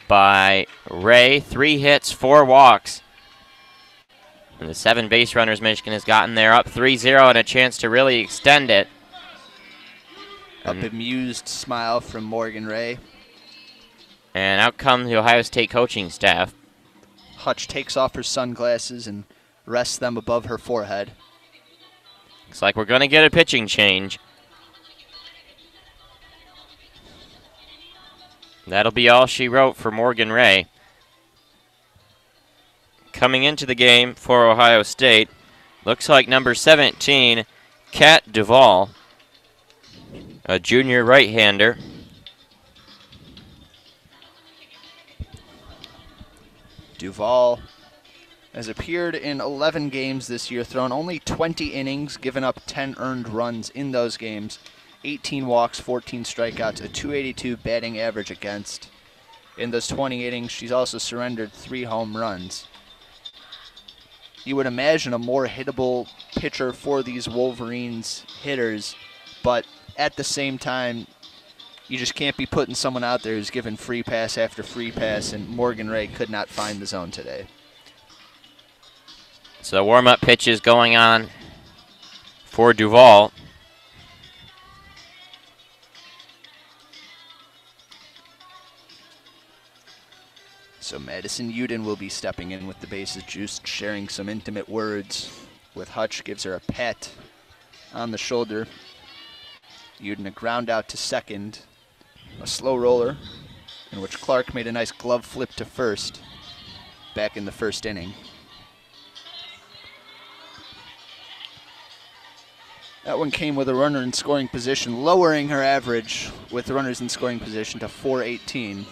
by Ray. 3 hits, 4 walks. And the 7 base runners Michigan has gotten there, up 3-0 and a chance to really extend it. A bemused smile from Morgan Ray. And out comes the Ohio State coaching staff. Hutch takes off her sunglasses and rests them above her forehead. Looks like we're going to get a pitching change. That'll be all she wrote for Morgan Ray. Coming into the game for Ohio State, looks like number 17, Kat Duvall, a junior right-hander. Duvall has appeared in 11 games this year, thrown only 20 innings, given up 10 earned runs in those games, 18 walks, 14 strikeouts, a .282 batting average against. In those 20 innings, she's also surrendered 3 home runs. You would imagine a more hittable pitcher for these Wolverines hitters, but at the same time, you just can't be putting someone out there who's given free pass after free pass, and Morgan Ray could not find the zone today. So warm-up pitches going on for Duvall. So Madison Uden will be stepping in with the bases juiced, sharing some intimate words with Hutch, gives her a pat on the shoulder. Uden a ground out to second, a slow roller, in which Clark made a nice glove flip to first back in the first inning. That one came with a runner in scoring position, lowering her average with runners in scoring position to .418.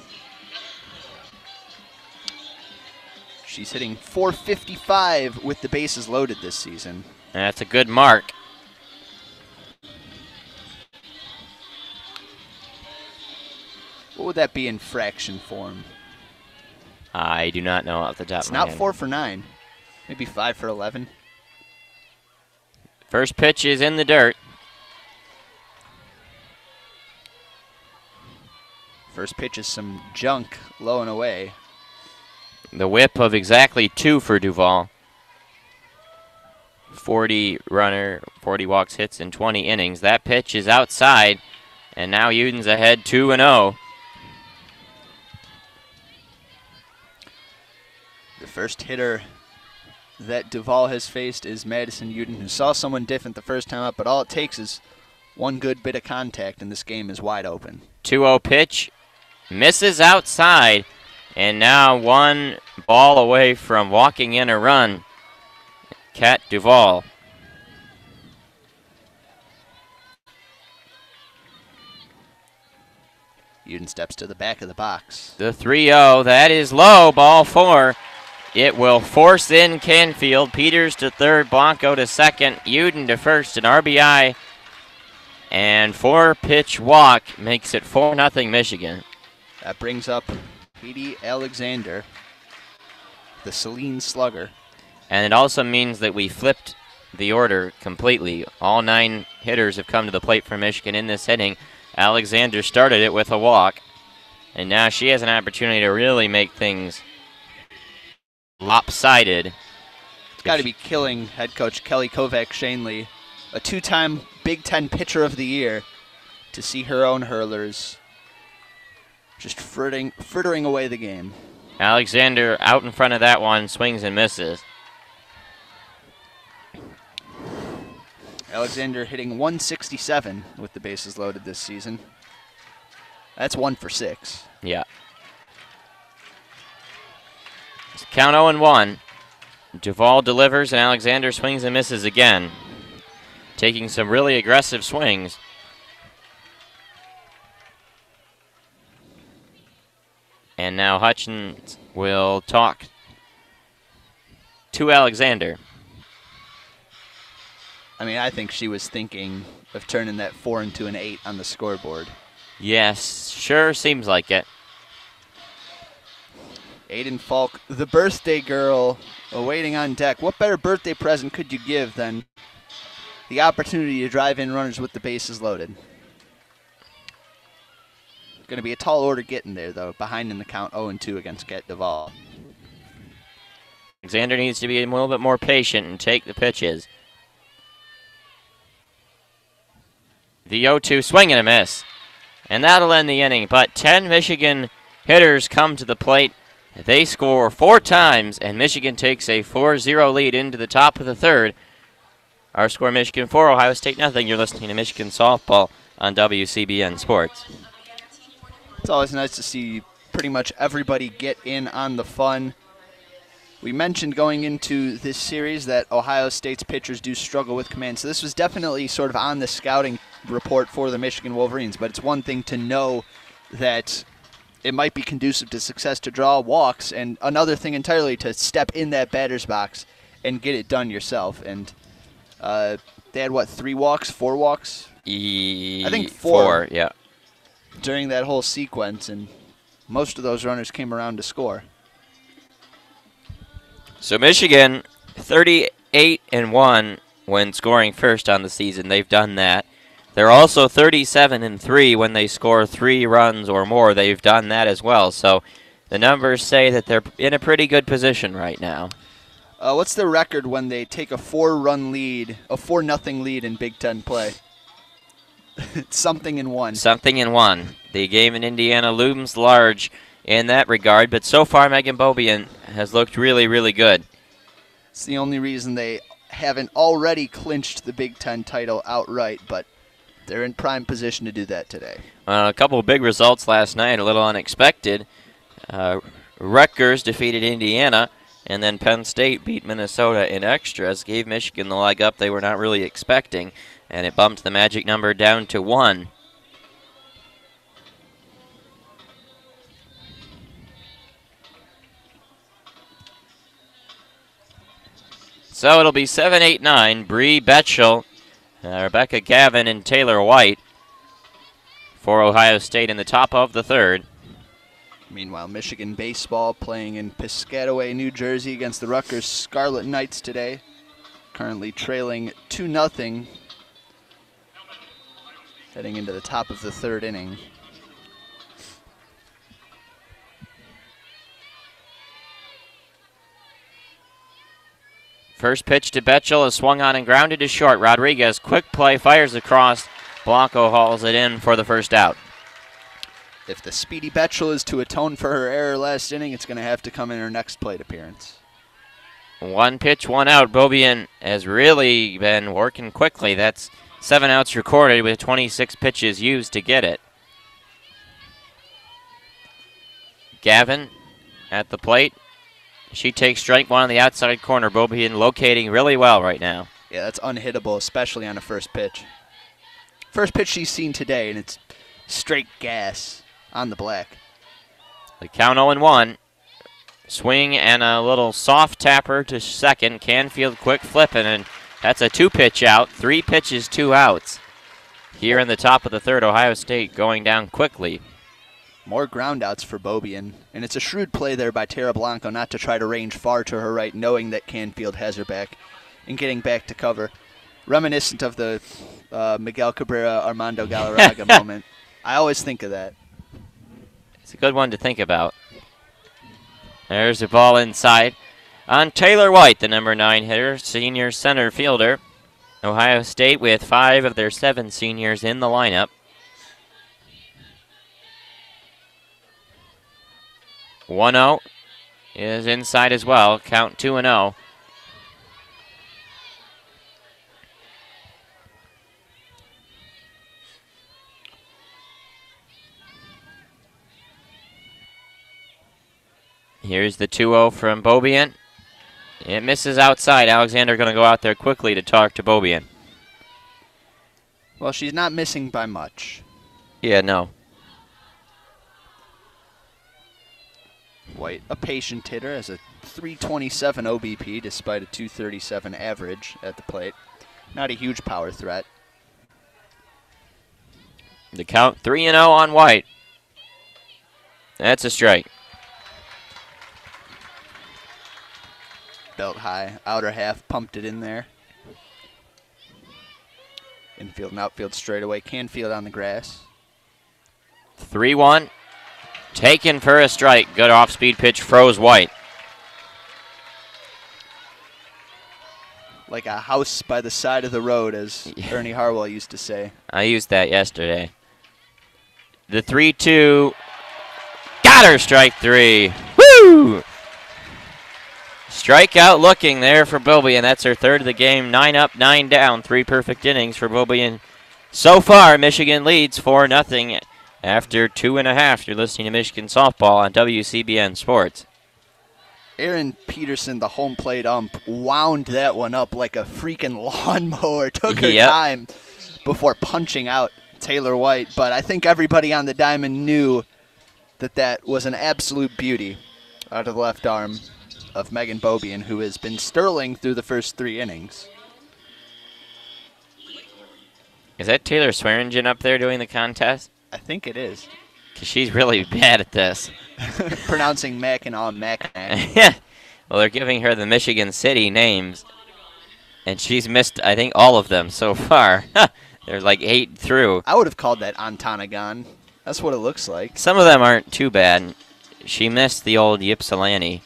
She's hitting .455 with the bases loaded this season. And that's a good mark. What would that be in fraction form? I do not know off the top It's of my not head. 4 for 9. Maybe 5 for 11. First pitch is in the dirt. First pitch is some junk, low and away. The whip of exactly 2 for Duvall. 40 runner, 40 walks, hits in 20 innings. That pitch is outside, and now Uden's ahead 2-0. The first hitter that Duvall has faced is Madison Uden, who saw someone different the first time up, but all it takes is one good bit of contact, and this game is wide open. 2-0 pitch, misses outside, and now 1 ball away from walking in a run. Kat Duvall. Uden steps to the back of the box. The 3-0, that is low, ball 4. It will force in Canfield. Peters to third, Blanco to second, Uden to first, an RBI. And 4-pitch walk makes it 4-0 Michigan. That brings up Katie Alexander, the Celine Slugger. And it also means that we flipped the order completely. All 9 hitters have come to the plate for Michigan in this inning. Alexander started it with a walk, and now she has an opportunity to really make things lopsided. It's got to be killing head coach Kelly Kovac-Shanley, a 2-time Big Ten Pitcher of the Year, to see her own hurlers just frittering away the game. Alexander out in front of that one, swings and misses. Alexander hitting .167 with the bases loaded this season. That's 1 for 6. Yeah. It's count 0-1. Duvall delivers and Alexander swings and misses again. Taking some really aggressive swings. And now Hutchins will talk to Alexander. I mean, I think she was thinking of turning that 4 into an 8 on the scoreboard. Yes, sure seems like it. Aiden Falk, the birthday girl, awaiting on deck. What better birthday present could you give than the opportunity to drive in runners with the bases loaded? Going to be a tall order getting there, though, behind in the count 0-2 against Kat Duvall. Alexander needs to be a little bit more patient and take the pitches. The 0-2 swing and a miss. And that'll end the inning. But 10 Michigan hitters come to the plate. They score 4 times, and Michigan takes a 4-0 lead into the top of the third. Our score, Michigan 4, Ohio State nothing. You're listening to Michigan Softball on WCBN Sports. It's always nice to see pretty much everybody get in on the fun. We mentioned going into this series that Ohio State's pitchers do struggle with command, so this was definitely sort of on the scouting report for the Michigan Wolverines, but it's one thing to know that it might be conducive to success to draw walks, and another thing entirely to step in that batter's box and get it done yourself. And they had, what, 3 walks, 4 walks? I think 4. Yeah. During that whole sequence, and most of those runners came around to score. So Michigan, 38-1 when scoring first on the season. They've done that. They're also 37-3 when they score 3 runs or more. They've done that as well. So the numbers say that they're in a pretty good position right now. What's the record when they take a 4-run lead, a 4-0 lead in Big Ten play? Something in 1. Something in 1. The game in Indiana looms large in that regard, but so far Megan Beaubien has looked really, really good. It's the only reason they haven't already clinched the Big Ten title outright, but they're in prime position to do that today. A couple of big results last night, a little unexpected. Rutgers defeated Indiana, and then Penn State beat Minnesota in extras, gave Michigan the leg up they were not really expecting, and it bumped the magic number down to 1. So it'll be 7-8-9. Bree Betchel, Rebecca Gavin, and Taylor White for Ohio State in the top of the third. Meanwhile, Michigan baseball playing in Piscataway, New Jersey against the Rutgers Scarlet Knights today. Currently trailing 2-0. Heading into the top of the third inning. First pitch to Betchel is swung on and grounded to short. Rodriguez, quick play, fires across. Blanco hauls it in for the first out. If the speedy Betchel is to atone for her error last inning, it's going to have to come in her next plate appearance. 1 pitch, 1 out. Beaubien has really been working quickly. That's 7 outs recorded with 26 pitches used to get it. Gavin at the plate. She takes strike 1 on the outside corner. Beaubien locating really well right now. Yeah, that's unhittable, especially on a first pitch. First pitch she's seen today, and it's straight gas on the black. The count 0-1. Swing and a little soft tapper to second. Canfield quick flipping, and that's a 2-pitch out. 3 pitches, 2 outs. Here in the top of the third, Ohio State going down quickly. More ground outs for Beaubien, and it's a shrewd play there by Tara Blanco not to try to range far to her right, knowing that Canfield has her back, and getting back to cover. Reminiscent of the Miguel Cabrera, Armando Galarraga moment. I always think of that. It's a good one to think about. There's a ball inside on Taylor White, the number 9 hitter, senior center fielder. Ohio State with 5 of their 7 seniors in the lineup. 1-0 is inside as well. Count 2-0. Here's the 2-0 from Beaubien. It misses outside. Alexander going to go out there quickly to talk to Beaubien. Well, she's not missing by much. Yeah, no. White, a patient hitter, has a 327 OBP despite a 237 average at the plate. Not a huge power threat. The count 3-0 on White. That's a strike. Belt high, outer half, pumped it in there. Infield and outfield straight away. Canfield on the grass. 3-1. Taken for a strike. Good off-speed pitch froze White. like a house by the side of the road, as Ernie Harwell used to say. I used that yesterday. The 3-2. Got her, strike 3. Woo! Strikeout looking there for Beaubien. That's her third of the game. 9 up, 9 down. 3 perfect innings for Beaubien. So far, Michigan leads 4-0 after 2.5. You're listening to Michigan Softball on WCBN Sports. Aaron Peterson, the home plate ump, wound that one up like a freaking lawnmower. Took her time before punching out Taylor White. But I think everybody on the diamond knew that that was an absolute beauty out of the left arm of Megan Beaubien, who has been sterling through the first 3 innings. Is that Taylor Swearingen up there doing the contest? I think it is. Because she's really bad at this. Pronouncing Mackinac, Mackinac. Yeah. Well, they're giving her the Michigan City names, and she's missed, I think, all of them so far. They're like 8 through. I would have called that Ontonagon. That's what it looks like. Some of them aren't too bad. She missed the old Ypsilanti.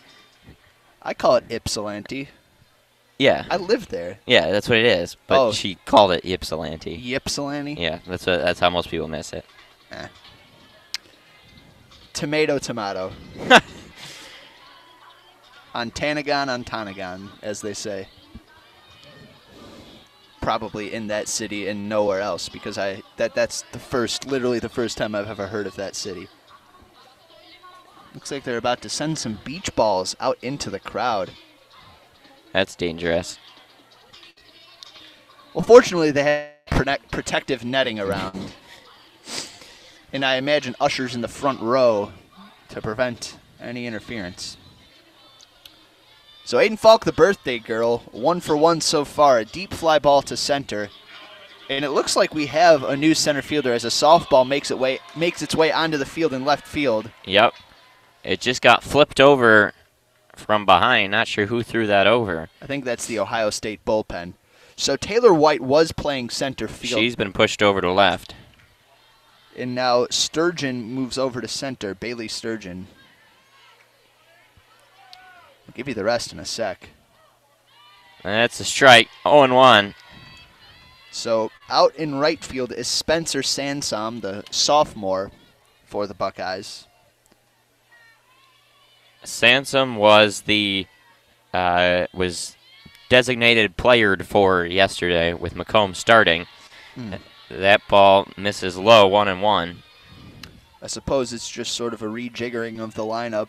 I call it Ypsilanti. Yeah. I live there. Yeah, that's what it is. But she called it Ypsilanti. Ypsilanti? Yeah, that's how most people miss it. Tomato, tomato. Ontonagon, as they say. Probably in that city and nowhere else, because that's literally the first time I've ever heard of that city. Looks like they're about to send some beach balls out into the crowd. That's dangerous. Well, fortunately, they have protective netting around. And I imagine ushers in the front row to prevent any interference. So Aiden Falk, the birthday girl, 1 for 1 so far. A deep fly ball to center. And it looks like we have a new center fielder as a softball makes its way onto the field in left field. Yep. It just got flipped over from behind. Not sure who threw that over. I think that's the Ohio State bullpen. So Taylor White was playing center field. She's been pushed over to left. And now Sturgeon moves over to center, Bailey Sturgeon. I'll give you the rest in a sec. And that's a strike, 0-1. So out in right field is Spencer Sansom, the sophomore for the Buckeyes. Sansom was was designated player for yesterday with McComb starting. That ball misses low, 1-1. I suppose it's just sort of a rejiggering of the lineup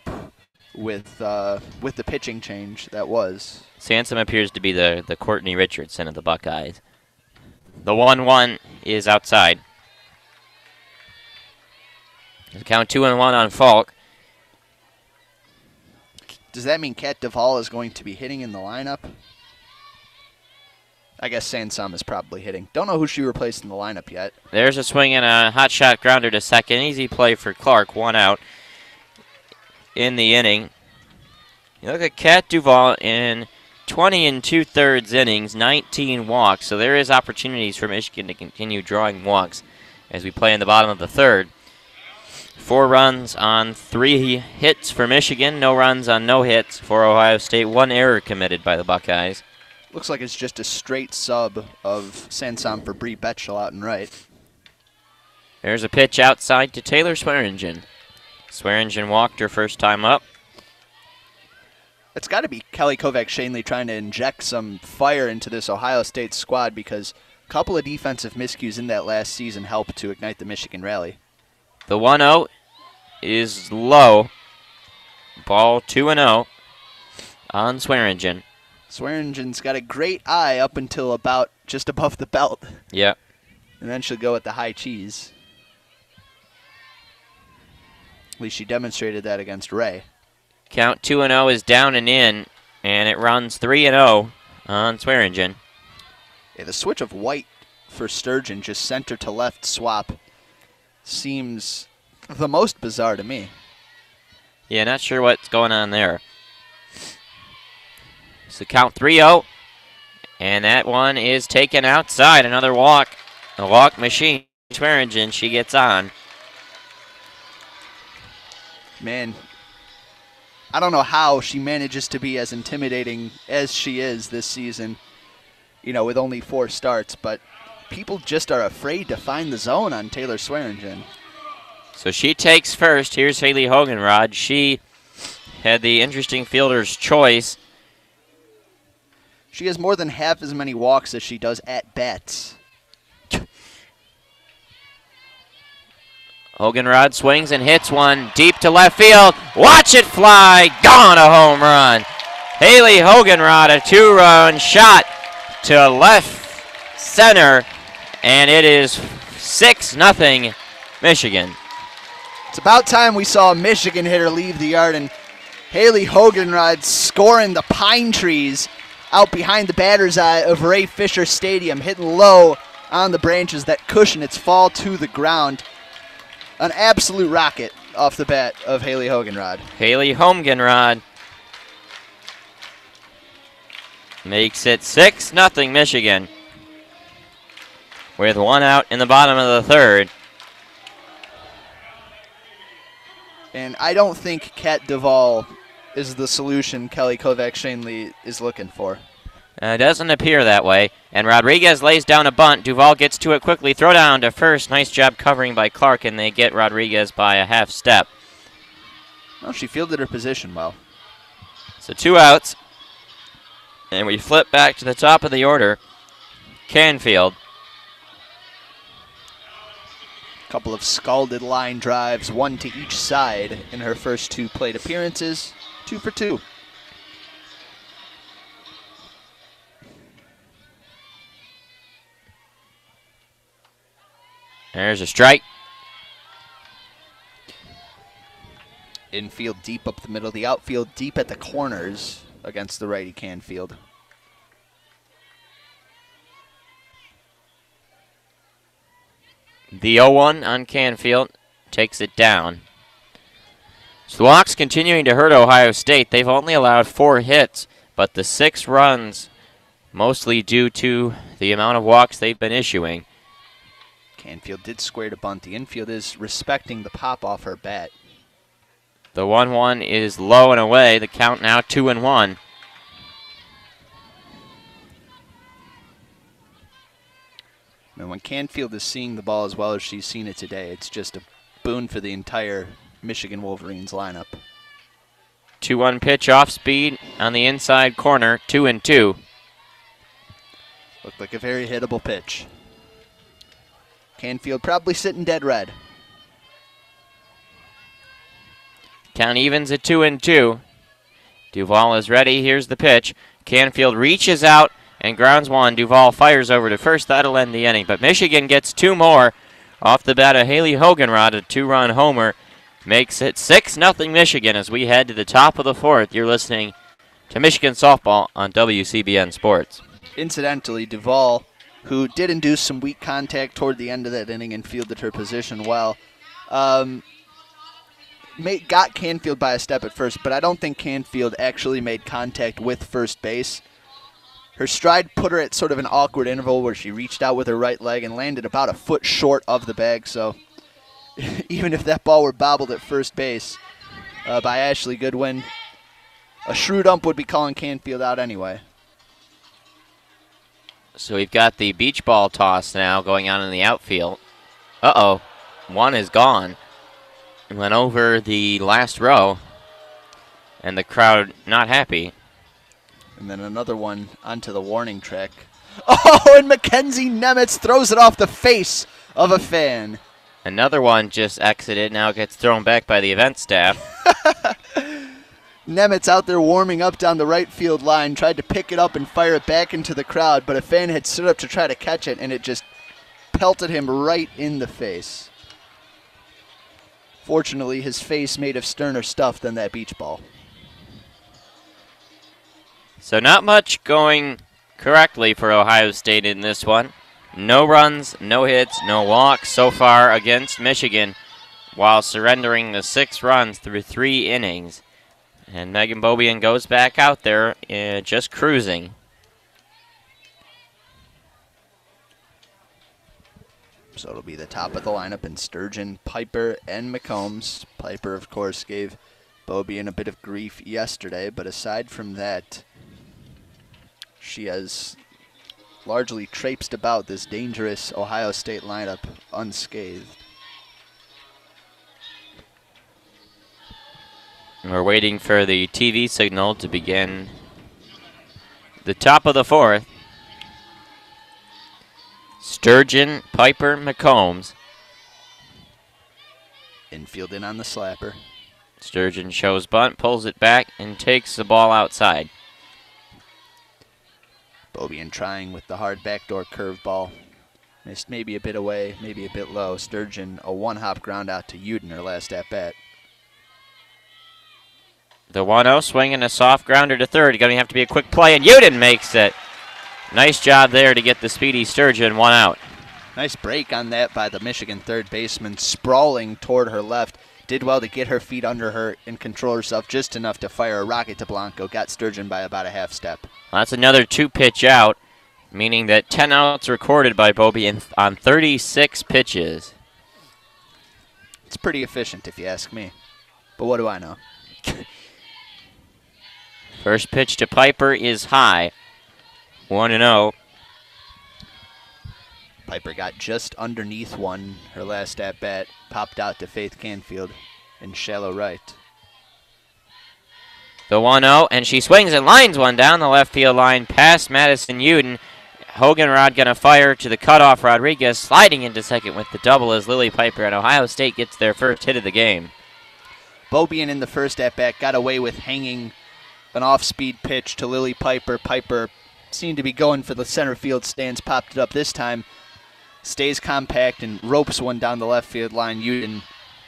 with the pitching change that was. Sansom appears to be the Courtney Richardson of the Buckeyes. The 1-1 is outside. Count 2-1 on Falk. Does that mean Kat Duvall is going to be hitting in the lineup? I guess Sansom is probably hitting. Don't know who she replaced in the lineup yet. There's a swing and a hot shot grounder to second. Easy play for Clark. 1 out in the inning. You look at Kat Duvall in 20 2/3 innings, 19 walks. So there is opportunities for Michigan to continue drawing walks as we play in the bottom of the third. 4 runs on 3 hits for Michigan. No runs on no hits for Ohio State. 1 error committed by the Buckeyes. Looks like it's just a straight sub of Sansom for Bree Betchel out and right. There's a pitch outside to Taylor Swearingen. Swearingen walked her first time up. It's got to be Kelly Kovac-Shanley trying to inject some fire into this Ohio State squad, because a couple of defensive miscues in that last season helped to ignite the Michigan rally. The 1-0 is low. Ball 2-0 on Swearingen. Swearingen's got a great eye up until about just above the belt. Yep. And then she'll go at the high cheese. At least she demonstrated that against Ray. Count 2-0 is down and in, and it runs 3-0 on Swearingen. Yeah, the switch of White for Sturgeon, just center to left swap, seems the most bizarre to me. Yeah, not sure what's going on there. So count 3-0, and that one is taken outside. Another walk. A walk machine. Swearingen, she gets on. Man, I don't know how she manages to be as intimidating as she is this season. with only 4 starts, but people just are afraid to find the zone on Taylor Swearingen. So she takes first. Here's Haley Hoganrod. She had the interesting fielder's choice. She has more than half as many walks as she does at-bats. Hoganrod swings and hits one deep to left field. Watch it fly. Gone, a home run. Haley Hoganrod, a 2-run shot to left center, and it is 6-0 Michigan. It's about time we saw a Michigan hitter leave the yard, and Haley Hoganrod scoring the pine trees out behind the batter's eye of Ray Fisher Stadium, hitting low on the branches that cushion its fall to the ground. An absolute rocket off the bat of Haley Hoganrod. Haley Hoganrod makes it 6-0 Michigan with 1 out in the bottom of the 3rd. And I don't think Kat Duvall is the solution Kelly Kovac-Shanley is looking for. It doesn't appear that way. And Rodriguez lays down a bunt. Duvall gets to it quickly. Throw down to first. Nice job covering by Clark, and they get Rodriguez by a half step. Well, she fielded her position well. So 2 outs. And we flip back to the top of the order. Canfield. Couple of scalded line drives, 1 to each side in her first 2 plate appearances. 2 for 2. There's a strike. Infield deep up the middle, the outfield deep at the corners against the righty Canfield. The 0-1 on Canfield takes it down. So the walks continuing to hurt Ohio State. They've only allowed 4 hits, but the 6 runs mostly due to the amount of walks they've been issuing. Canfield did square to bunt. The infield is respecting the pop off her bat. The 1-1 is low and away. The count now 2-1. And when Canfield is seeing the ball as well as she's seen it today, it's just a boon for the entire Michigan Wolverines lineup. 2-1 pitch off speed on the inside corner, 2-2. Looked like a very hittable pitch. Canfield probably sitting dead red. Count evens at 2-2. Duvall is ready. Here's the pitch. Canfield reaches out and grounds one. Duvall fires over to first. That'll end the inning. But Michigan gets 2 more off the bat of Haley Hoganrod. A 2-run homer makes it 6-0 Michigan as we head to the top of the 4th. You're listening to Michigan Softball on WCBN Sports. Incidentally, Duvall, who did induce some weak contact toward the end of that inning and fielded her position well, got Canfield by a step at first, but I don't think Canfield actually made contact with first base. Her stride put her at sort of an awkward interval where she reached out with her right leg and landed about a foot short of the bag, so even if that ball were bobbled at first base by Ashley Goodwin, a shrewd ump would be calling Canfield out anyway. So we've got the beach ball toss now going on in the outfield. Uh-oh. One is gone. It went over the last row, and the crowd not happy. And then another one onto the warning track. Oh, and Mackenzie Nemitz throws it off the face of a fan. Another one just exited, now gets thrown back by the event staff. Nemitz out there warming up down the right field line, tried to pick it up and fire it back into the crowd, but a fan had stood up to try to catch it, and it just pelted him right in the face. Fortunately, his face made of sterner stuff than that beach ball. So not much going correctly for Ohio State in this one. No runs, no hits, no walks so far against Michigan, while surrendering the 6 runs through 3 innings. And Megan Bobian goes back out there just cruising. So it'll be the top of the lineup in Sturgeon, Piper, and McCombs. Piper, of course, gave Bobian a bit of grief yesterday, but aside from that, she has largely traipsed about this dangerous Ohio State lineup unscathed. We're waiting for the TV signal to begin the top of the fourth. Sturgeon, Piper, McCombs. Infield in on the slapper. Sturgeon shows bunt, pulls it back, and takes the ball outside. Beaubien trying with the hard backdoor curveball. Missed maybe a bit away, maybe a bit low. Sturgeon, a one-hop ground out to Uden, her last at-bat. The 1-0 swinging a soft grounder to third. Going to have to be a quick play, and Uden makes it. Nice job there to get the speedy Sturgeon one out. Nice break on that by the Michigan third baseman, sprawling toward her left. Did well to get her feet under her and control herself just enough to fire a rocket to Blanco. Got Sturgeon by about a half step. Well, that's another 2-pitch out, meaning that 10 outs recorded by Beaubien on 36 pitches. It's pretty efficient if you ask me. But what do I know? First pitch to Piper is high. 1-0. Piper got just underneath one her last at-bat. Popped out to Faith Canfield in shallow right. The 1-0, and she swings and lines one down the left field line past Madison Uden. Hoganrod going to fire to the cutoff. Rodriguez sliding into second with the double as Lily Piper at Ohio State gets their first hit of the game. Beaubien in the first at-bat got away with hanging an off-speed pitch to Lily Piper. Piper seemed to be going for the center field stands, popped it up this time. Stays compact and ropes one down the left field line. Uden,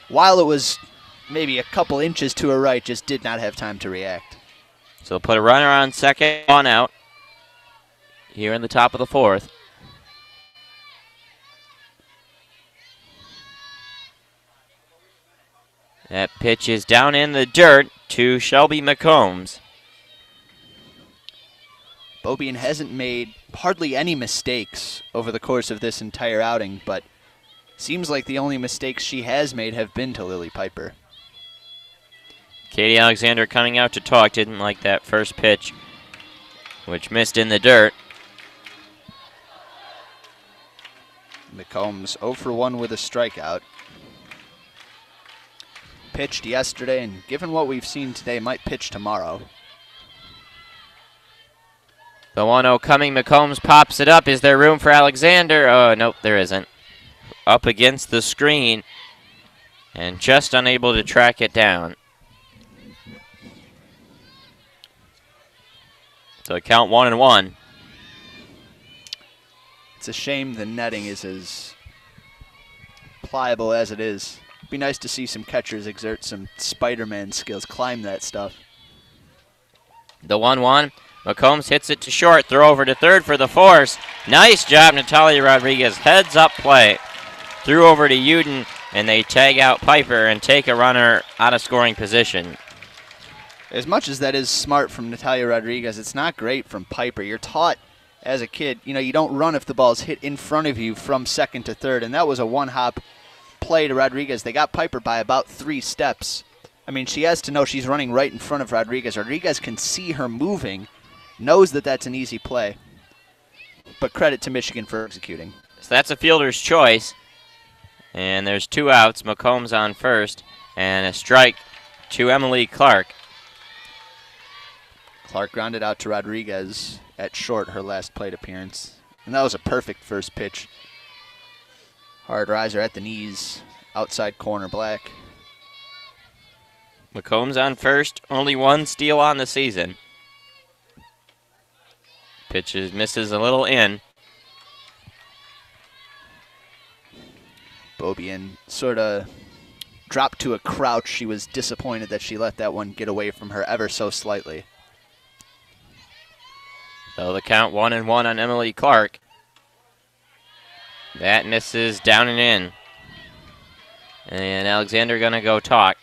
while it was maybe a couple inches to her right, just did not have time to react. So put a runner on second, one out here in the top of the fourth. That pitch is down in the dirt to Shelby McCombs. Beaubien hasn't made hardly any mistakes over the course of this entire outing, but seems like the only mistakes she has made have been to Lily Piper. Katie Alexander coming out to talk. Didn't like that first pitch, which missed in the dirt. McCombs 0 for 1 with a strikeout. Pitched yesterday, and given what we've seen today, might pitch tomorrow. The 1-0 coming. McCombs pops it up. Is there room for Alexander? Oh, nope, there isn't. Up against the screen and just unable to track it down. So count 1-1. It's a shame the netting is as pliable as it is. It'd be nice to see some catchers exert some Spider-Man skills, climb that stuff. The 1-1. McCombs hits it to short. Throw over to third for the force. Nice job, Natalia Rodriguez. Heads up play. Threw over to Uden, and they tag out Piper and take a runner out of scoring position. As much as that is smart from Natalia Rodriguez, it's not great from Piper. You're taught as a kid, you don't run if the ball's hit in front of you from second to third, and that was a one-hop play to Rodriguez. They got Piper by about 3 steps. I mean, she has to know she's running right in front of Rodriguez. Rodriguez can see her moving, knows that that's an easy play, but credit to Michigan for executing. So that's a fielder's choice, and there's 2 outs. McCombs on first, and a strike to Emily Clark. Clark grounded out to Rodriguez at short, her last plate appearance, and that was a perfect first pitch. Hard riser at the knees, outside corner black. McCombs on first, only 1 steal on the season. Pitches, misses a little in. Beaubien sort of dropped to a crouch. She was disappointed that she let that one get away from her ever so slightly. So the count 1-1 on Emily Clark. That misses down and in. And Alexander gonna go talk.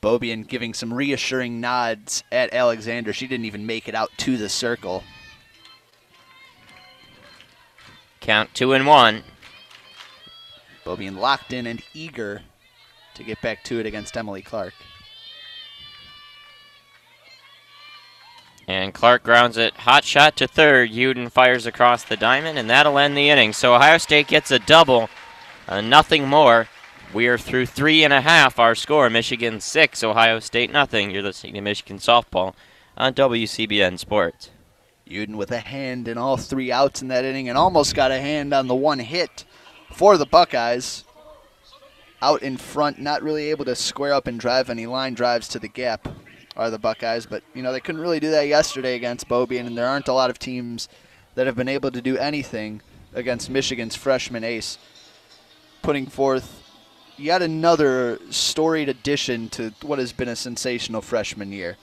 Beaubien giving some reassuring nods at Alexander. She didn't even make it out to the circle. Count 2-1. Beaubien locked in and eager to get back to it against Emily Clark. And Clark grounds it. Hot shot to third. Uden fires across the diamond, and that'll end the inning. So Ohio State gets a double. Nothing more. We are through 3.5. Our score, Michigan 6, Ohio State nothing. You're listening to Michigan Softball on WCBN Sports. Uden with a hand in all 3 outs in that inning and almost got a hand on the 1 hit for the Buckeyes. Out in front, not really able to square up and drive any line drives to the gap are the Buckeyes. But, they couldn't really do that yesterday against Beaubien, and there aren't a lot of teams that have been able to do anything against Michigan's freshman ace. Putting forth yet another storied addition to what has been a sensational freshman year.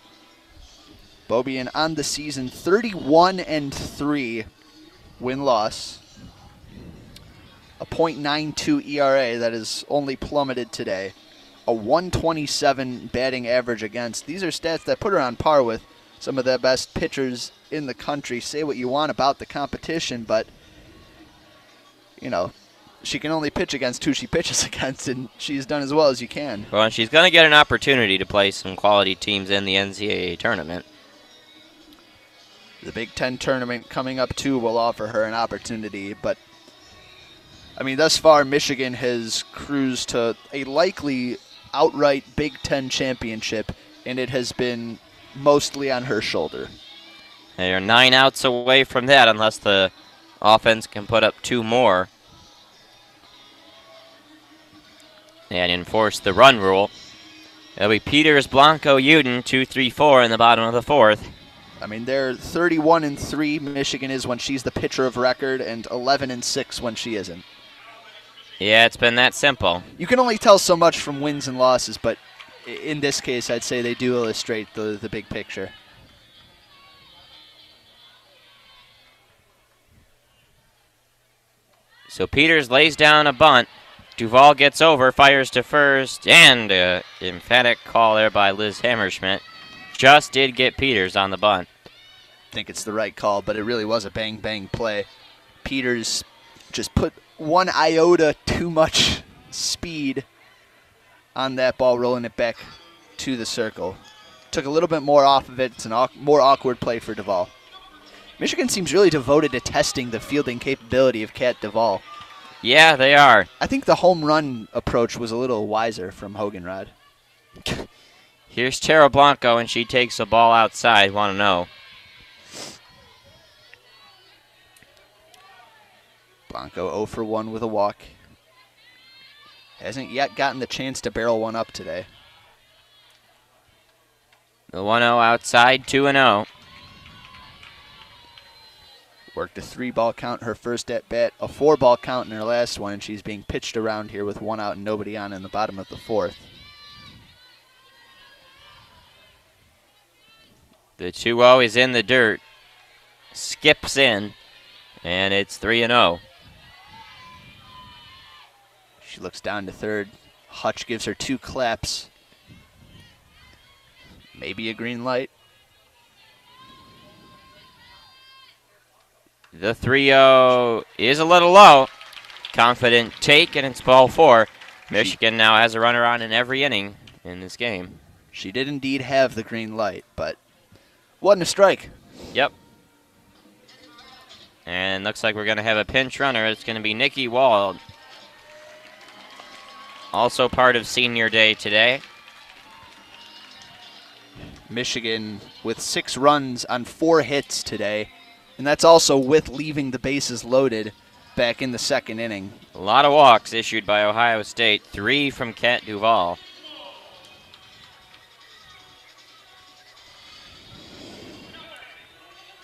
Beaubien on the season, 31-3 win-loss. A .92 ERA that has only plummeted today. A 127 batting average against. These are stats that put her on par with some of the best pitchers in the country. Say what you want about the competition, but, she can only pitch against who she pitches against, and she's done as well as you can. Well, and she's going to get an opportunity to play some quality teams in the NCAA tournament. The Big Ten tournament coming up, too, will offer her an opportunity. But, thus far, Michigan has cruised to a likely outright Big Ten championship, and it has been mostly on her shoulder. They are 9 outs away from that unless the offense can put up 2 more and enforce the run rule. It'll be Peters, Blanco, Uden, 2-3-4 in the bottom of the 4th. They're 31-3. Michigan is when she's the pitcher of record, and 11-6 when she isn't. Yeah, it's been that simple. You can only tell so much from wins and losses, but in this case, I'd say they do illustrate the big picture. So Peters lays down a bunt. Duvall gets over, fires to first, and emphatic call there by Liz Hammerschmidt. Just did get Peters on the bunt. I think it's the right call, but it really was a bang-bang play. Peters just put 1 iota too much speed on that ball, rolling it back to the circle. Took a little bit more off of it. It's a more awkward play for Duvall. Michigan seems really devoted to testing the fielding capability of Kat Duvall. Yeah, they are. I think the home run approach was a little wiser from Hoganrod. Here's Tara Blanco, and she takes the ball outside. 1-0. Blanco 0 for 1 with a walk. Hasn't yet gotten the chance to barrel one up today. The 1-0 outside, 2-0. Worked a 3-ball count her first at bat, a 4-ball count in her last one, and she's being pitched around here with 1 out and nobody on in the bottom of the 4th. The 2-0 is in the dirt. Skips in, and it's 3-0. She looks down to third. Hutch gives her 2 claps. Maybe a green light. The 3-0 is a little low. Confident take, and it's ball 4. Michigan now has a runner on in every inning in this game. She did indeed have the green light, but wasn't a strike. Yep. And looks like we're going to have a pinch runner. It's going to be Nikki Wald. Also part of senior day today. Michigan with 6 runs on 4 hits today. And that's also with leaving the bases loaded back in the 2nd inning. A lot of walks issued by Ohio State. 3 from Kat Duvall.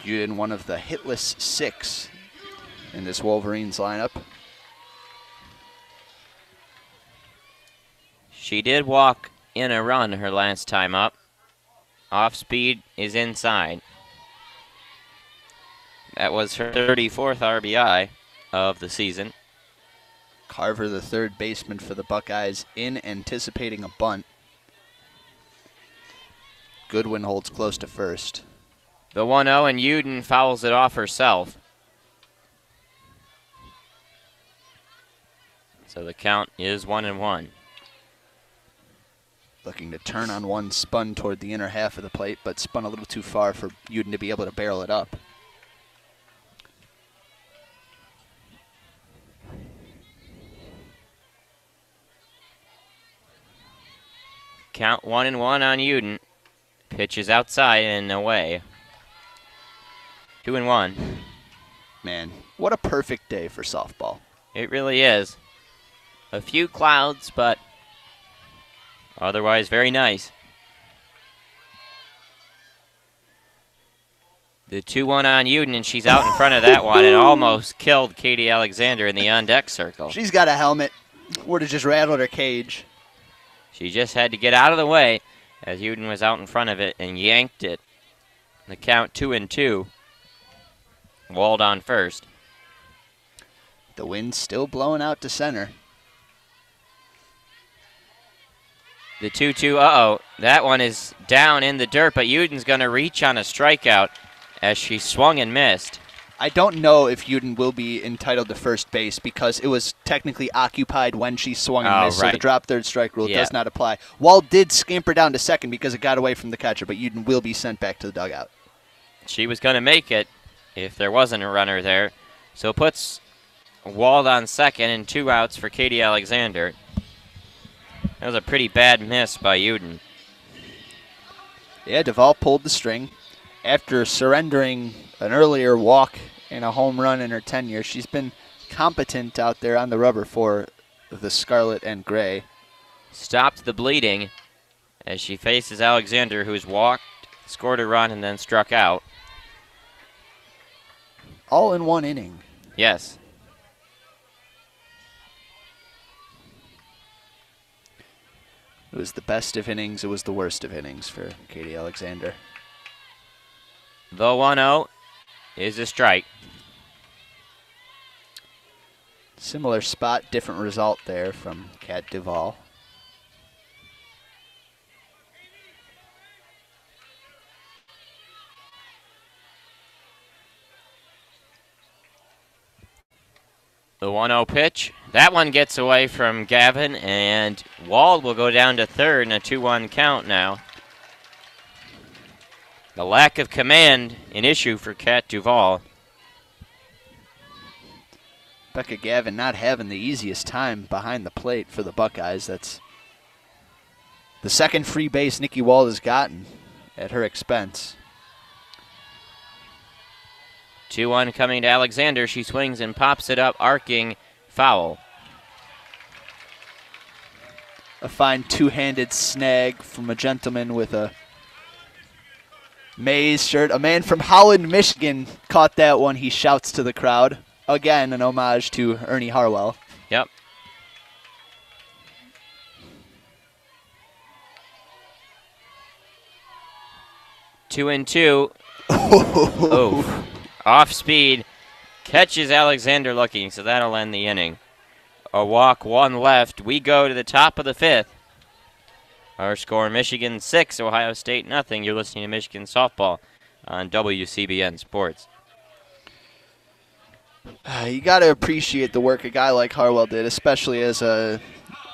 Uden, one of the hitless 6 in this Wolverines lineup. She did walk in a run her last time up. Off speed is inside. That was her 34th RBI of the season. Carver, the 3rd baseman for the Buckeyes, in anticipating a bunt. Goodwin holds close to first. The 1-0, and Uden fouls it off herself. So the count is 1-1. Looking to turn on one, spun toward the inner half of the plate, but spun a little too far for Uden to be able to barrel it up. Count 1-1 on Uden. Pitch is outside and away. 2-1. Man, what a perfect day for softball. It really is. A few clouds, but otherwise very nice. The 2-1 on Uden, and she's out in front of that one. It almost killed Katie Alexander in the on-deck circle. She's got a helmet. Would have just rattled her cage. She just had to get out of the way as Uden was out in front of it and yanked it. The count 2-2. Walled on first. The wind's still blowing out to center. The 2-2, uh-oh. That one is down in the dirt, but Uden's going to reach on a strikeout as she swung and missed. I don't know if Uden will be entitled to first base because it was technically occupied when she swung and missed, right. so the drop third strike rule does not apply. Wall did scamper down to second because it got away from the catcher, but Uden will be sent back to the dugout. She was going to make it if there wasn't a runner there. So it puts Wald on second and 2 outs for Katie Alexander. That was a pretty bad miss by Uden. Yeah, Duvall pulled the string. After surrendering an earlier walk and a home run in her tenure, she's been competent out there on the rubber for the Scarlet and Gray. Stopped the bleeding as she faces Alexander, who's walked, scored a run, and then struck out. All in one inning. Yes. It was the best of innings. It was the worst of innings for Katie Alexander. The 1-0 is a strike. Similar spot, different result there from Kat Duvall. The 1-0 pitch. That one gets away from Gavin, and Wald will go down to third in a 2-1 count now. The lack of command, an issue for Kat Duvall. Becca Gavin not having the easiest time behind the plate for the Buckeyes. That's the second free base Nikki Wald has gotten at her expense. 2-1 coming to Alexander. She swings and pops it up, arcing, foul. A fine two-handed snag from a gentleman with a maize shirt. A man from Holland, Michigan caught that one. He shouts to the crowd. Again, an homage to Ernie Harwell. Yep. Two and two. Oh. Off speed. Catches Alexander looking, so that'll end the inning. A walk, 1 left. We go to the top of the 5th. Our score, Michigan 6, Ohio State nothing. You're listening to Michigan Softball on WCBN Sports. You got to appreciate the work a guy like Harwell did, especially as an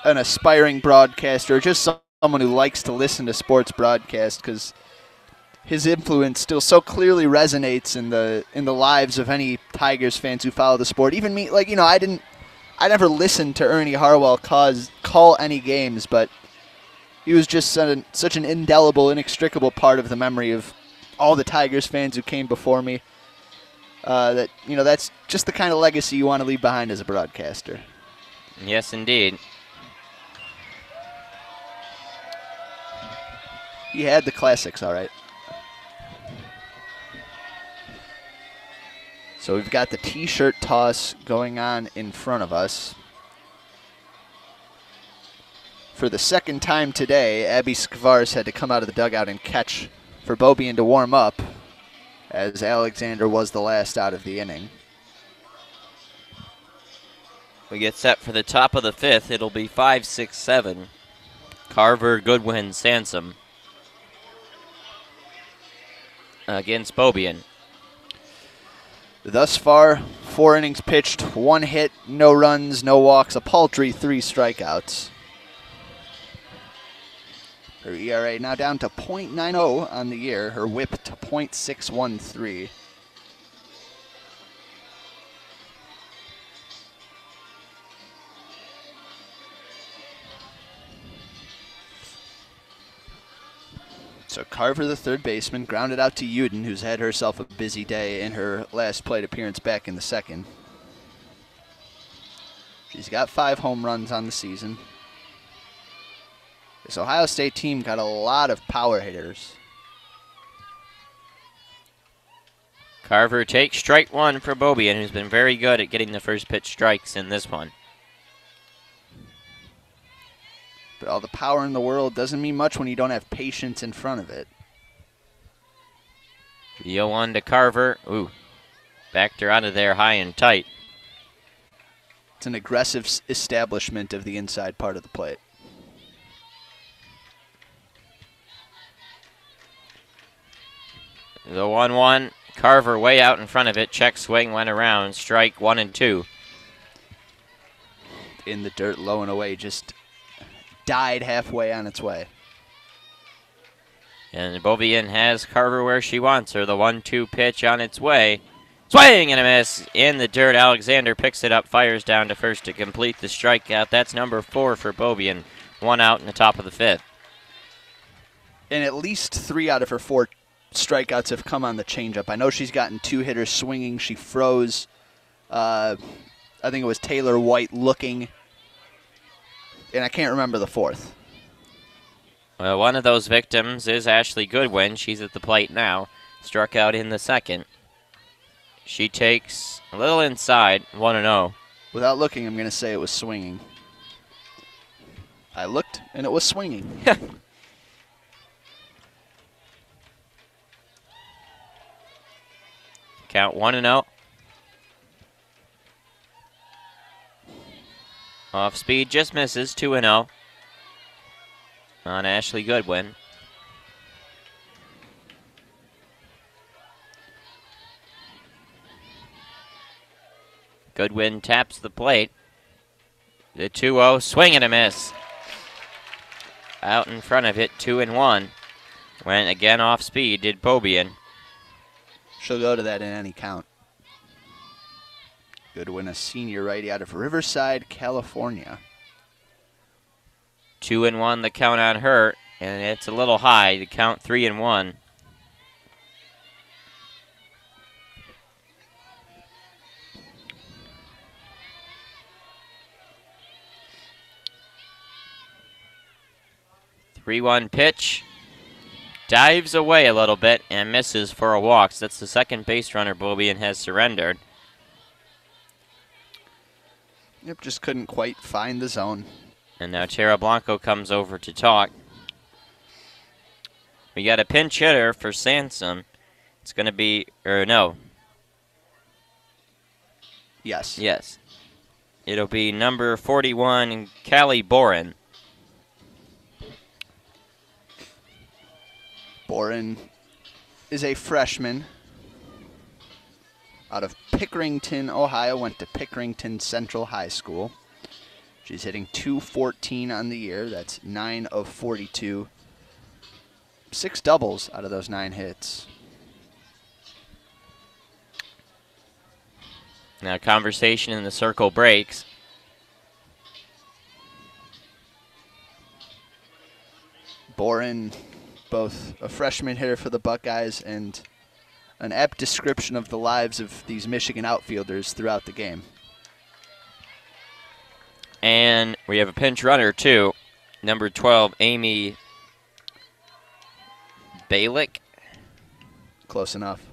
aspiring broadcaster, just someone who likes to listen to sports broadcast, because his influence still so clearly resonates in the lives of any Tigers fans who follow the sport. Even me, I never listened to Ernie Harwell call any games, but he was just such an indelible, inextricable part of the memory of all the Tigers fans who came before me. That's just the kind of legacy you want to leave behind as a broadcaster. Yes, indeed. He had the classics, all right. So we've got the T-shirt toss going on in front of us. For the second time today, Abby Skvars had to come out of the dugout and catch for Bobian to warm up, as Alexander was the last out of the inning. We get set for the top of the 5th. It'll be 5, 6, 7. Carver, Goodwin, Sansom against Bobian. Thus far, 4 innings pitched, 1 hit, no runs, no walks, a paltry 3 strikeouts. Her ERA now down to .90 on the year. Her whip to .613. So Carver, the third baseman, grounded out to Uden, who's had herself a busy day in her last plate appearance back in the second. She's got 5 home runs on the season. This Ohio State team got a lot of power hitters. Carver takes strike one for Beaubien, who's been very good at getting the first pitch strikes in this one. But all the power in the world doesn't mean much when you don't have patience in front of it. The 0-1 to Carver. Ooh, backed her out of there high and tight. It's an aggressive establishment of the inside part of the plate. The 1-1. Carver way out in front of it. Check swing went around. Strike 1 and 2. In the dirt, low and away, just died halfway on its way. And Beaubien has Carver where she wants her. The 1-2 pitch on its way. Swing and a miss in the dirt. Alexander picks it up, fires down to first to complete the strikeout. That's number 4 for Beaubien. 1 out in the top of the 5th. And at least 3 out of her 4 strikeouts have come on the changeup. I know she's gotten 2 hitters swinging. She froze. I think it was Taylor White looking. And I can't remember the 4th. Well, one of those victims is Ashley Goodwin. She's at the plate now. Struck out in the second. She takes a little inside, 1-0. Without looking, I'm going to say it was swinging. I looked, and it was swinging. Count 1-0. Off speed, just misses, 2-0 on Ashley Goodwin. Goodwin taps the plate. The 2-0, swing and a miss. Out in front of it, 2-1. Went again off speed, did Beaubien. She'll go to that in any count. Goodwin, a senior righty out of Riverside, California. 2-1 the count on her, and it's a little high. The count 3-1. The 3-1 pitch. Dives away a little bit and misses for a walk. So that's the second base runner Beaubien has surrendered. Yep, just couldn't quite find the zone. And now Tara Blanco comes over to talk. We got a pinch hitter for Sansom. It's going to be, or no. Yes. Yes. It'll be number 41, Callie Boren. Boren is a freshman out of Pickerington, Ohio, went to Pickerington Central High School. She's hitting .214 on the year. That's 9 of 42. 6 doubles out of those 9 hits. Now conversation in the circle breaks. Boren, both a freshman hitter for the Buckeyes and an apt description of the lives of these Michigan outfielders throughout the game. And we have a pinch runner, too. Number 12, Amy Balick. Close enough.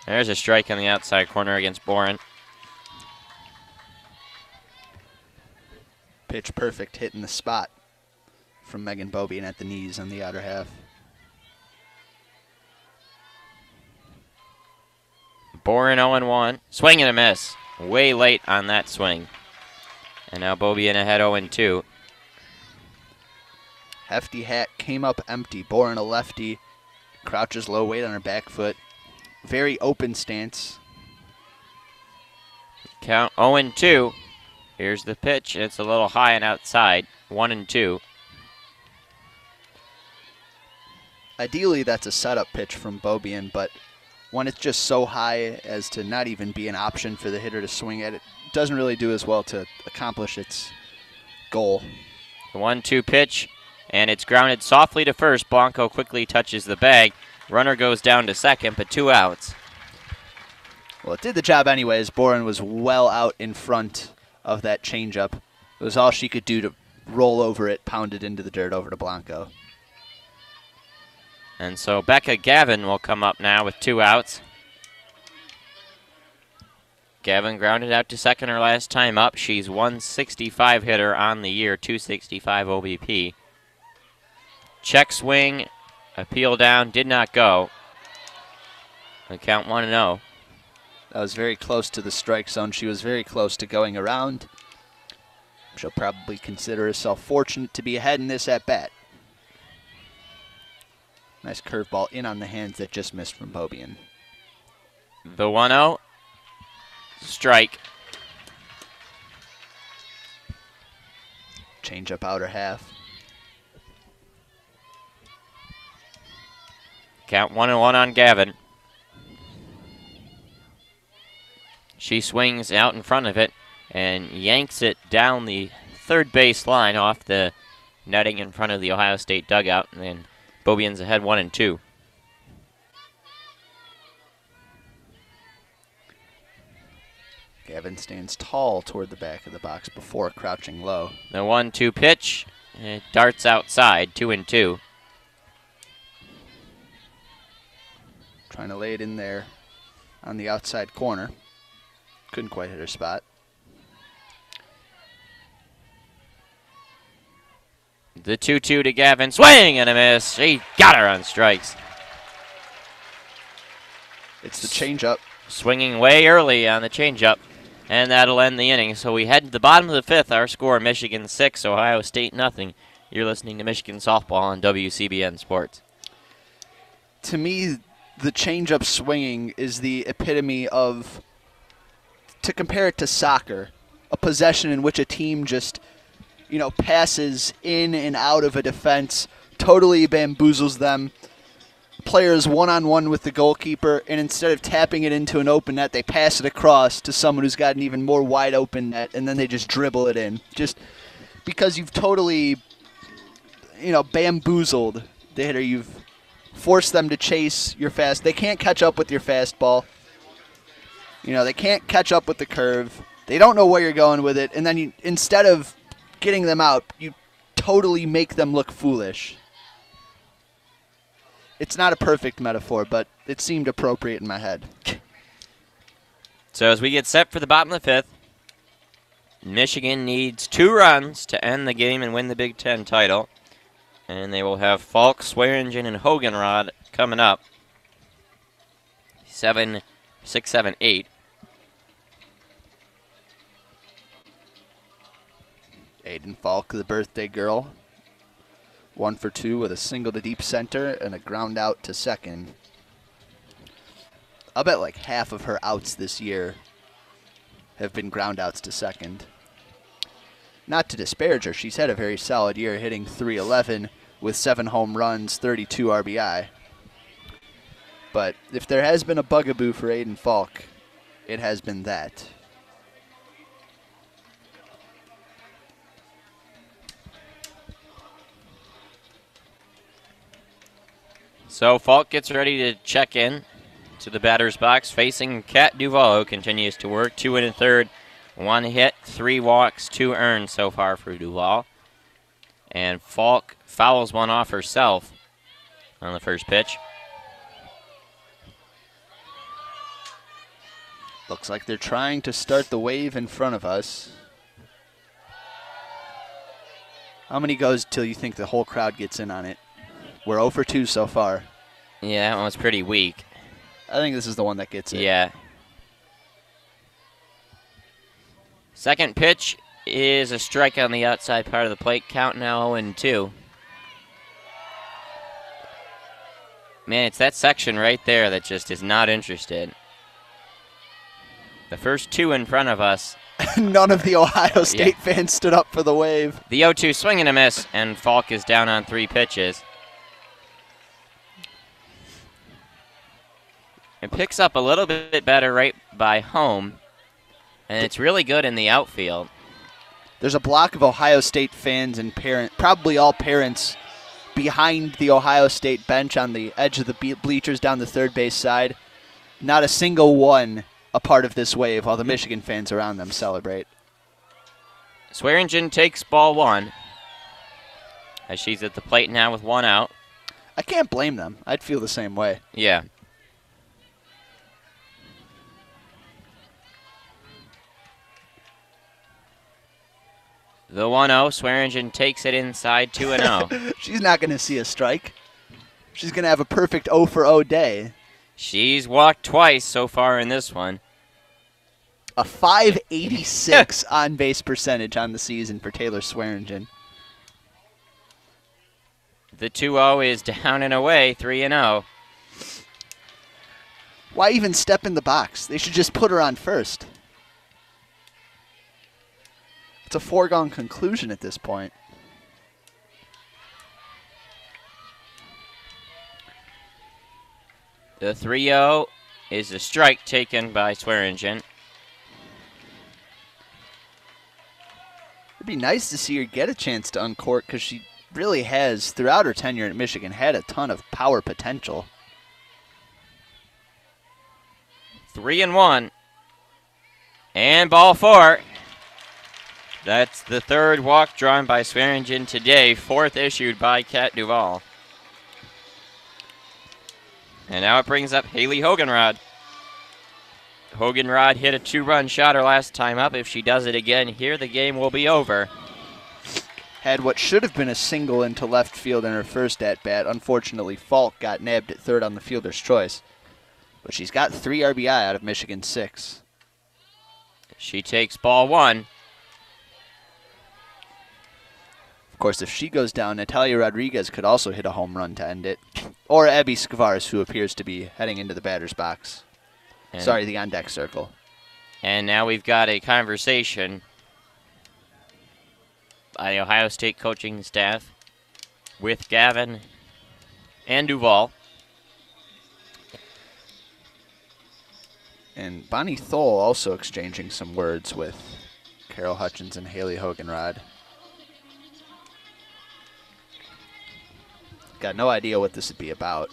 There's a strike on the outside corner against Boren. Pitch perfect, hit in the spot from Megan Beaubien at the knees on the outer half. Boren 0-1. Swing and a miss. Way late on that swing. And now Beaubien ahead 0-2. Hefty hat came up empty. Boren a lefty. Crouches low, weight on her back foot. Very open stance. Count 0-2. Here's the pitch. It's a little high and outside. 1-2. Ideally, that's a setup pitch from Beaubien, but when it's just so high as to not even be an option for the hitter to swing at, it doesn't really do as well to accomplish its goal. The 1-2 pitch, and it's grounded softly to first. Blanco quickly touches the bag. Runner goes down to second, but 2 outs. Well, it did the job anyways. Boren was well out in front of that changeup. It was all she could do to roll over it, pound it into the dirt over to Blanco. And so Becca Gavin will come up now with 2 outs. Gavin grounded out to second her last time up. She's 165 hitter on the year, 265 OBP. Check swing, appeal down, did not go. The count 1-0. That was very close to the strike zone. She was very close to going around. She'll probably consider herself fortunate to be ahead in this at-bat. Nice curveball in on the hands that just missed from Beaubien. The 1-0. Strike. Change up outer half. Count 1-1 on Gavin. She swings out in front of it and yanks it down the third base line off the netting in front of the Ohio State dugout, and then Beaubien's ahead 1-2. Gavin stands tall toward the back of the box before crouching low. The 1-2 pitch, it darts outside, 2-2. Trying to lay it in there on the outside corner. Couldn't quite hit her spot. The 2-2 to Gavin, swing and a miss. She got her on strikes. It's the changeup. Swinging way early on the changeup, and that'll end the inning. So we head to the bottom of the fifth. Our score: Michigan 6, Ohio State nothing. You're listening to Michigan Softball on WCBN Sports. To me, the changeup swinging is the epitome of, to compare it to soccer, a possession in which a team just, passes in and out of a defense, totally bamboozles them. Players one-on-one with the goalkeeper, and instead of tapping it into an open net, they pass it across to someone who's got an even more wide open net, and then they just dribble it in. Just because you've totally, bamboozled the hitter. You've forced them to chase your fast. They can't catch up with your fastball. They can't catch up with the curve. They don't know where you're going with it, and then instead of getting them out, you totally make them look foolish. It's not a perfect metaphor, but it seemed appropriate in my head. So as we get set for the bottom of the fifth, Michigan needs 2 runs to end the game and win the Big Ten title. And they will have Falk, Swearingen, and Hoganrod coming up. 7, 6, 7, 8. Aiden Falk, the birthday girl. 1 for 2 with a single to deep center and a ground out to second. I'll bet like half of her outs this year have been ground outs to second. Not to disparage her, she's had a very solid year, hitting .311 with 7 home runs, 32 RBI. But if there has been a bugaboo for Aiden Falk, it has been that. So Falk gets ready to check in to the batter's box, facing Kat Duval, who continues to work. 2 1/3, 1 hit, 3 walks, 2 earned so far for Duval. And Falk fouls one off herself on the first pitch. Looks like they're trying to start the wave in front of us. How many goes till you think the whole crowd gets in on it? We're 0 for 2 so far. Yeah, that one was pretty weak. I think this is the one that gets it. Yeah. Second pitch is a strike on the outside part of the plate. Count now 0-2. Man, it's that section right there that just is not interested. The first 2 in front of us. None of the Ohio State fans stood up for the wave. The 0-2 swing and a miss, and Falk is down on 3 pitches. It picks up a little bit better right by home, and it's really good in the outfield. There's a block of Ohio State fans and probably all parents, behind the Ohio State bench on the edge of the bleachers down the third base side. Not a single one a part of this wave, while the Michigan fans around them celebrate. Swearingen takes ball one, as she's at the plate now with one out. I can't blame them. I'd feel the same way. Yeah. The 1-0, Swearingen takes it inside 2-0. She's not going to see a strike. She's going to have a perfect 0 for 0 day. She's walked twice so far in this one. A .586 on-base percentage on the season for Taylor Swearingen. The 2-0 is down and away, 3-0. Why even step in the box? They should just put her on first. It's a foregone conclusion at this point. The 3-0 is a strike taken by Swearingen. It'd be nice to see her get a chance to uncork because she really has, throughout her tenure at Michigan, had a ton of power potential. 3-1. And ball four. That's the third walk drawn by Swearingen today, fourth issued by Kat Duvall. And now it brings up Haley Hogenrod. Hogenrod hit a 2-run shot her last time up. If she does it again here, the game will be over. Had what should have been a single into left field in her first at-bat. Unfortunately, Falk got nabbed at third on the fielder's choice. But she's got 3 RBI out of Michigan's 6. She takes ball one. Of course, if she goes down, Natalia Rodriguez could also hit a home run to end it. Or Abby Skvares, who appears to be heading into the batter's box. Sorry, the on-deck circle. And now we've got a conversation by the Ohio State coaching staff with Gavin and Duvall. And Bonnie Thole also exchanging some words with Carol Hutchins and Haley Hogenrod. Got no idea what this would be about.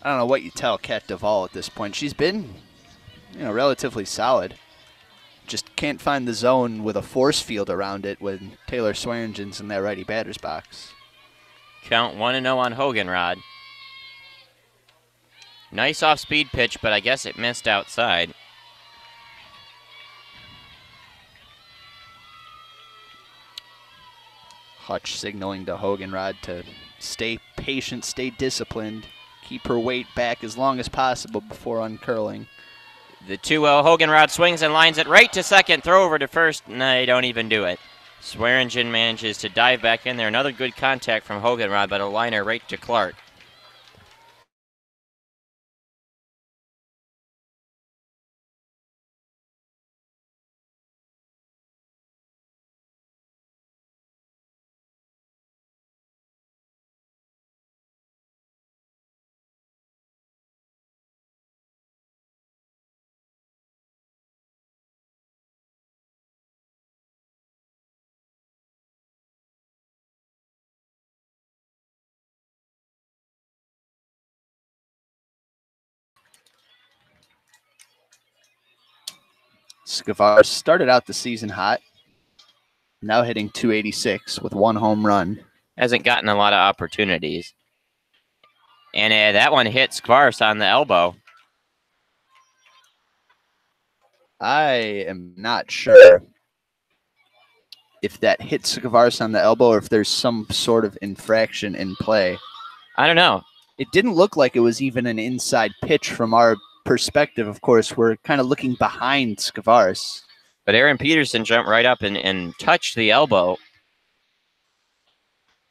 I don't know what you tell Kat Duvall at this point. She's been, relatively solid. Just can't find the zone with a force field around it when Taylor Swearingen's in that righty batter's box. Count 1-0 on Hogenrod. Nice off-speed pitch, but I guess it missed outside. Hutch signaling to Hogenrod to stay patient, stay disciplined, keep her weight back as long as possible before uncurling. The 2-0, Hogenrod swings and lines it right to second, throw over to first. No, they don't even do it. Swearingen manages to dive back in there. Another good contact from Hogenrod, but a liner right to Clark. Skvares started out the season hot, now hitting .286 with 1 home run. Hasn't gotten a lot of opportunities. And that one hit Skvares on the elbow. I am not sure if that hit Skvares on the elbow or if there's some sort of infraction in play. I don't know. It didn't look like it was even an inside pitch from our perspective. Of course, we're kind of looking behind Skvares. But Aaron Peterson jumped right up and touched the elbow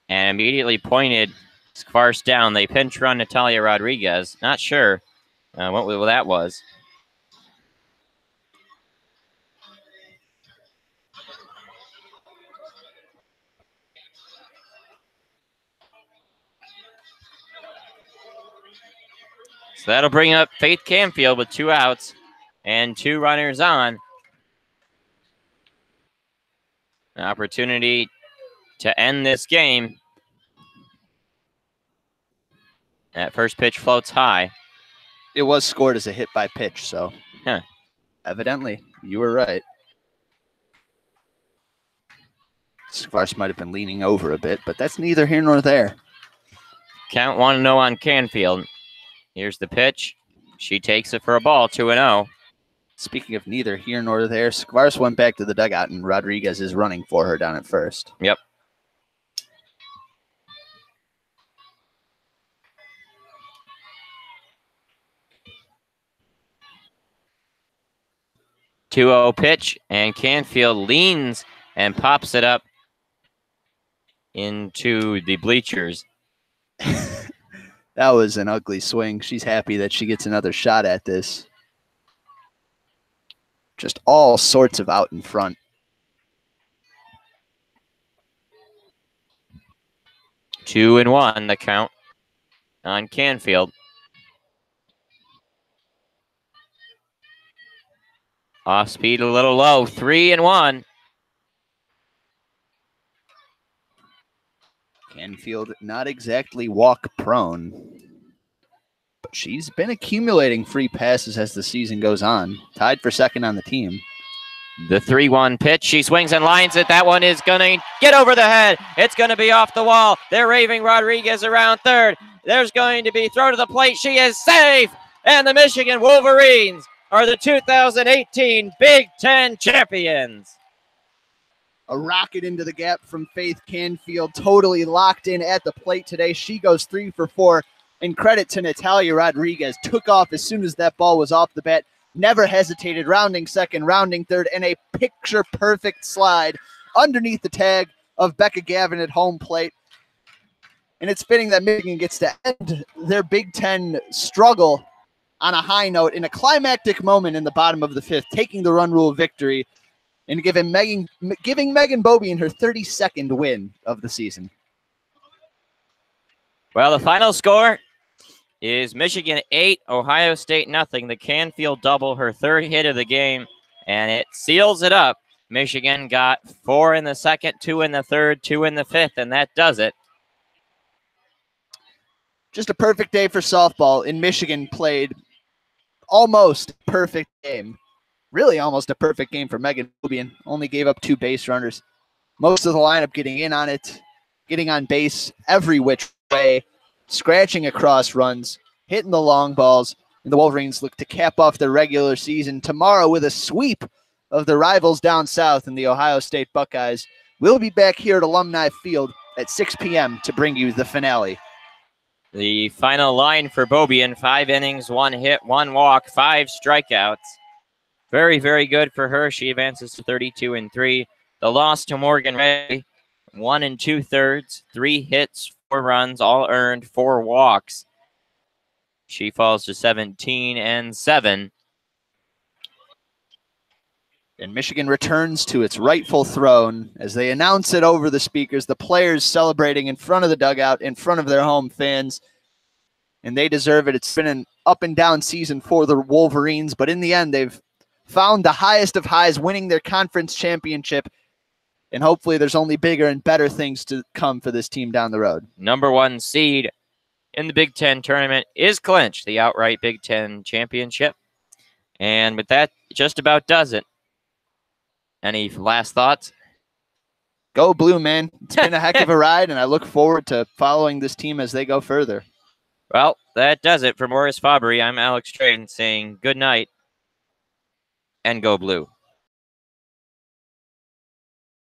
and immediately pointed Skvares down. They pinch run Natalia Rodriguez. Not sure what that was. So that'll bring up Faith Canfield with 2 outs and 2 runners on. An opportunity to end this game. That first pitch floats high. It was scored as a hit by pitch, so evidently you were right. Skvarce might have been leaning over a bit, but that's neither here nor there. Count 1-0 on Canfield. Here's the pitch. She takes it for a ball, 2-0. Speaking of neither here nor there, Skvarce went back to the dugout, and Rodriguez is running for her down at first. Yep. Two-0 pitch, and Canfield leans and pops it up into the bleachers. That was an ugly swing. She's happy that she gets another shot at this. Just all sorts of out in front. 2-1 the count on Canfield. Off speed a little low, 3-1. Canfield not exactly walk prone, but she's been accumulating free passes as the season goes on. Tied for second on the team. The 3-1 pitch. She swings and lines it. That one is going to get over the head. It's going to be off the wall. They're raving Rodriguez around third. There's going to be throw to the plate. She is safe. And the Michigan Wolverines are the 2018 Big Ten champions. A rocket into the gap from Faith Canfield, totally locked in at the plate today. She goes 3 for 4. And credit to Natalia Rodriguez. Took off as soon as that ball was off the bat. Never hesitated, rounding second, rounding third, and a picture-perfect slide underneath the tag of Becca Gavin at home plate. And it's fitting that Michigan gets to end their Big Ten struggle on a high note in a climactic moment in the bottom of the 5th, taking the run rule victory and giving Megan Beaubien her 32nd win of the season. Well, the final score is Michigan 8, Ohio State nothing. The Canfield double, her 3rd hit of the game, and it seals it up. Michigan got 4 in the second, 2 in the third, 2 in the 5th, and that does it. Just a perfect day for softball, and Michigan played almost a perfect game. Really almost a perfect game for Megan Beaubien. Only gave up 2 base runners. Most of the lineup getting in on it, getting on base every which way, scratching across runs, hitting the long balls, and the Wolverines look to cap off their regular season tomorrow with a sweep of the rivals down south in the Ohio State Buckeyes. We'll be back here at Alumni Field at 6 p.m. to bring you the finale. The final line for Beaubien, 5 innings, 1 hit, 1 walk, 5 strikeouts. Very, very good for her. She advances to 32-3. The loss to Morgan Ray, 1 2/3, 3 hits, 4 runs, all earned, 4 walks. She falls to 17-7. And Michigan returns to its rightful throne as they announce it over the speakers. The players celebrating in front of the dugout, in front of their home fans. And they deserve it. It's been an up and down season for the Wolverines, but in the end, they've found the highest of highs, winning their conference championship. And hopefully there's only bigger and better things to come for this team down the road. Number 1 seed in the Big Ten tournament is clinched, the outright Big Ten championship. And with that, just about does it. Any last thoughts? Go Blue, man. It's been a heck of a ride, and I look forward to following this team as they go further. Well, that does it. For Morris Fabry, I'm Alex Traden saying good night and go Blue.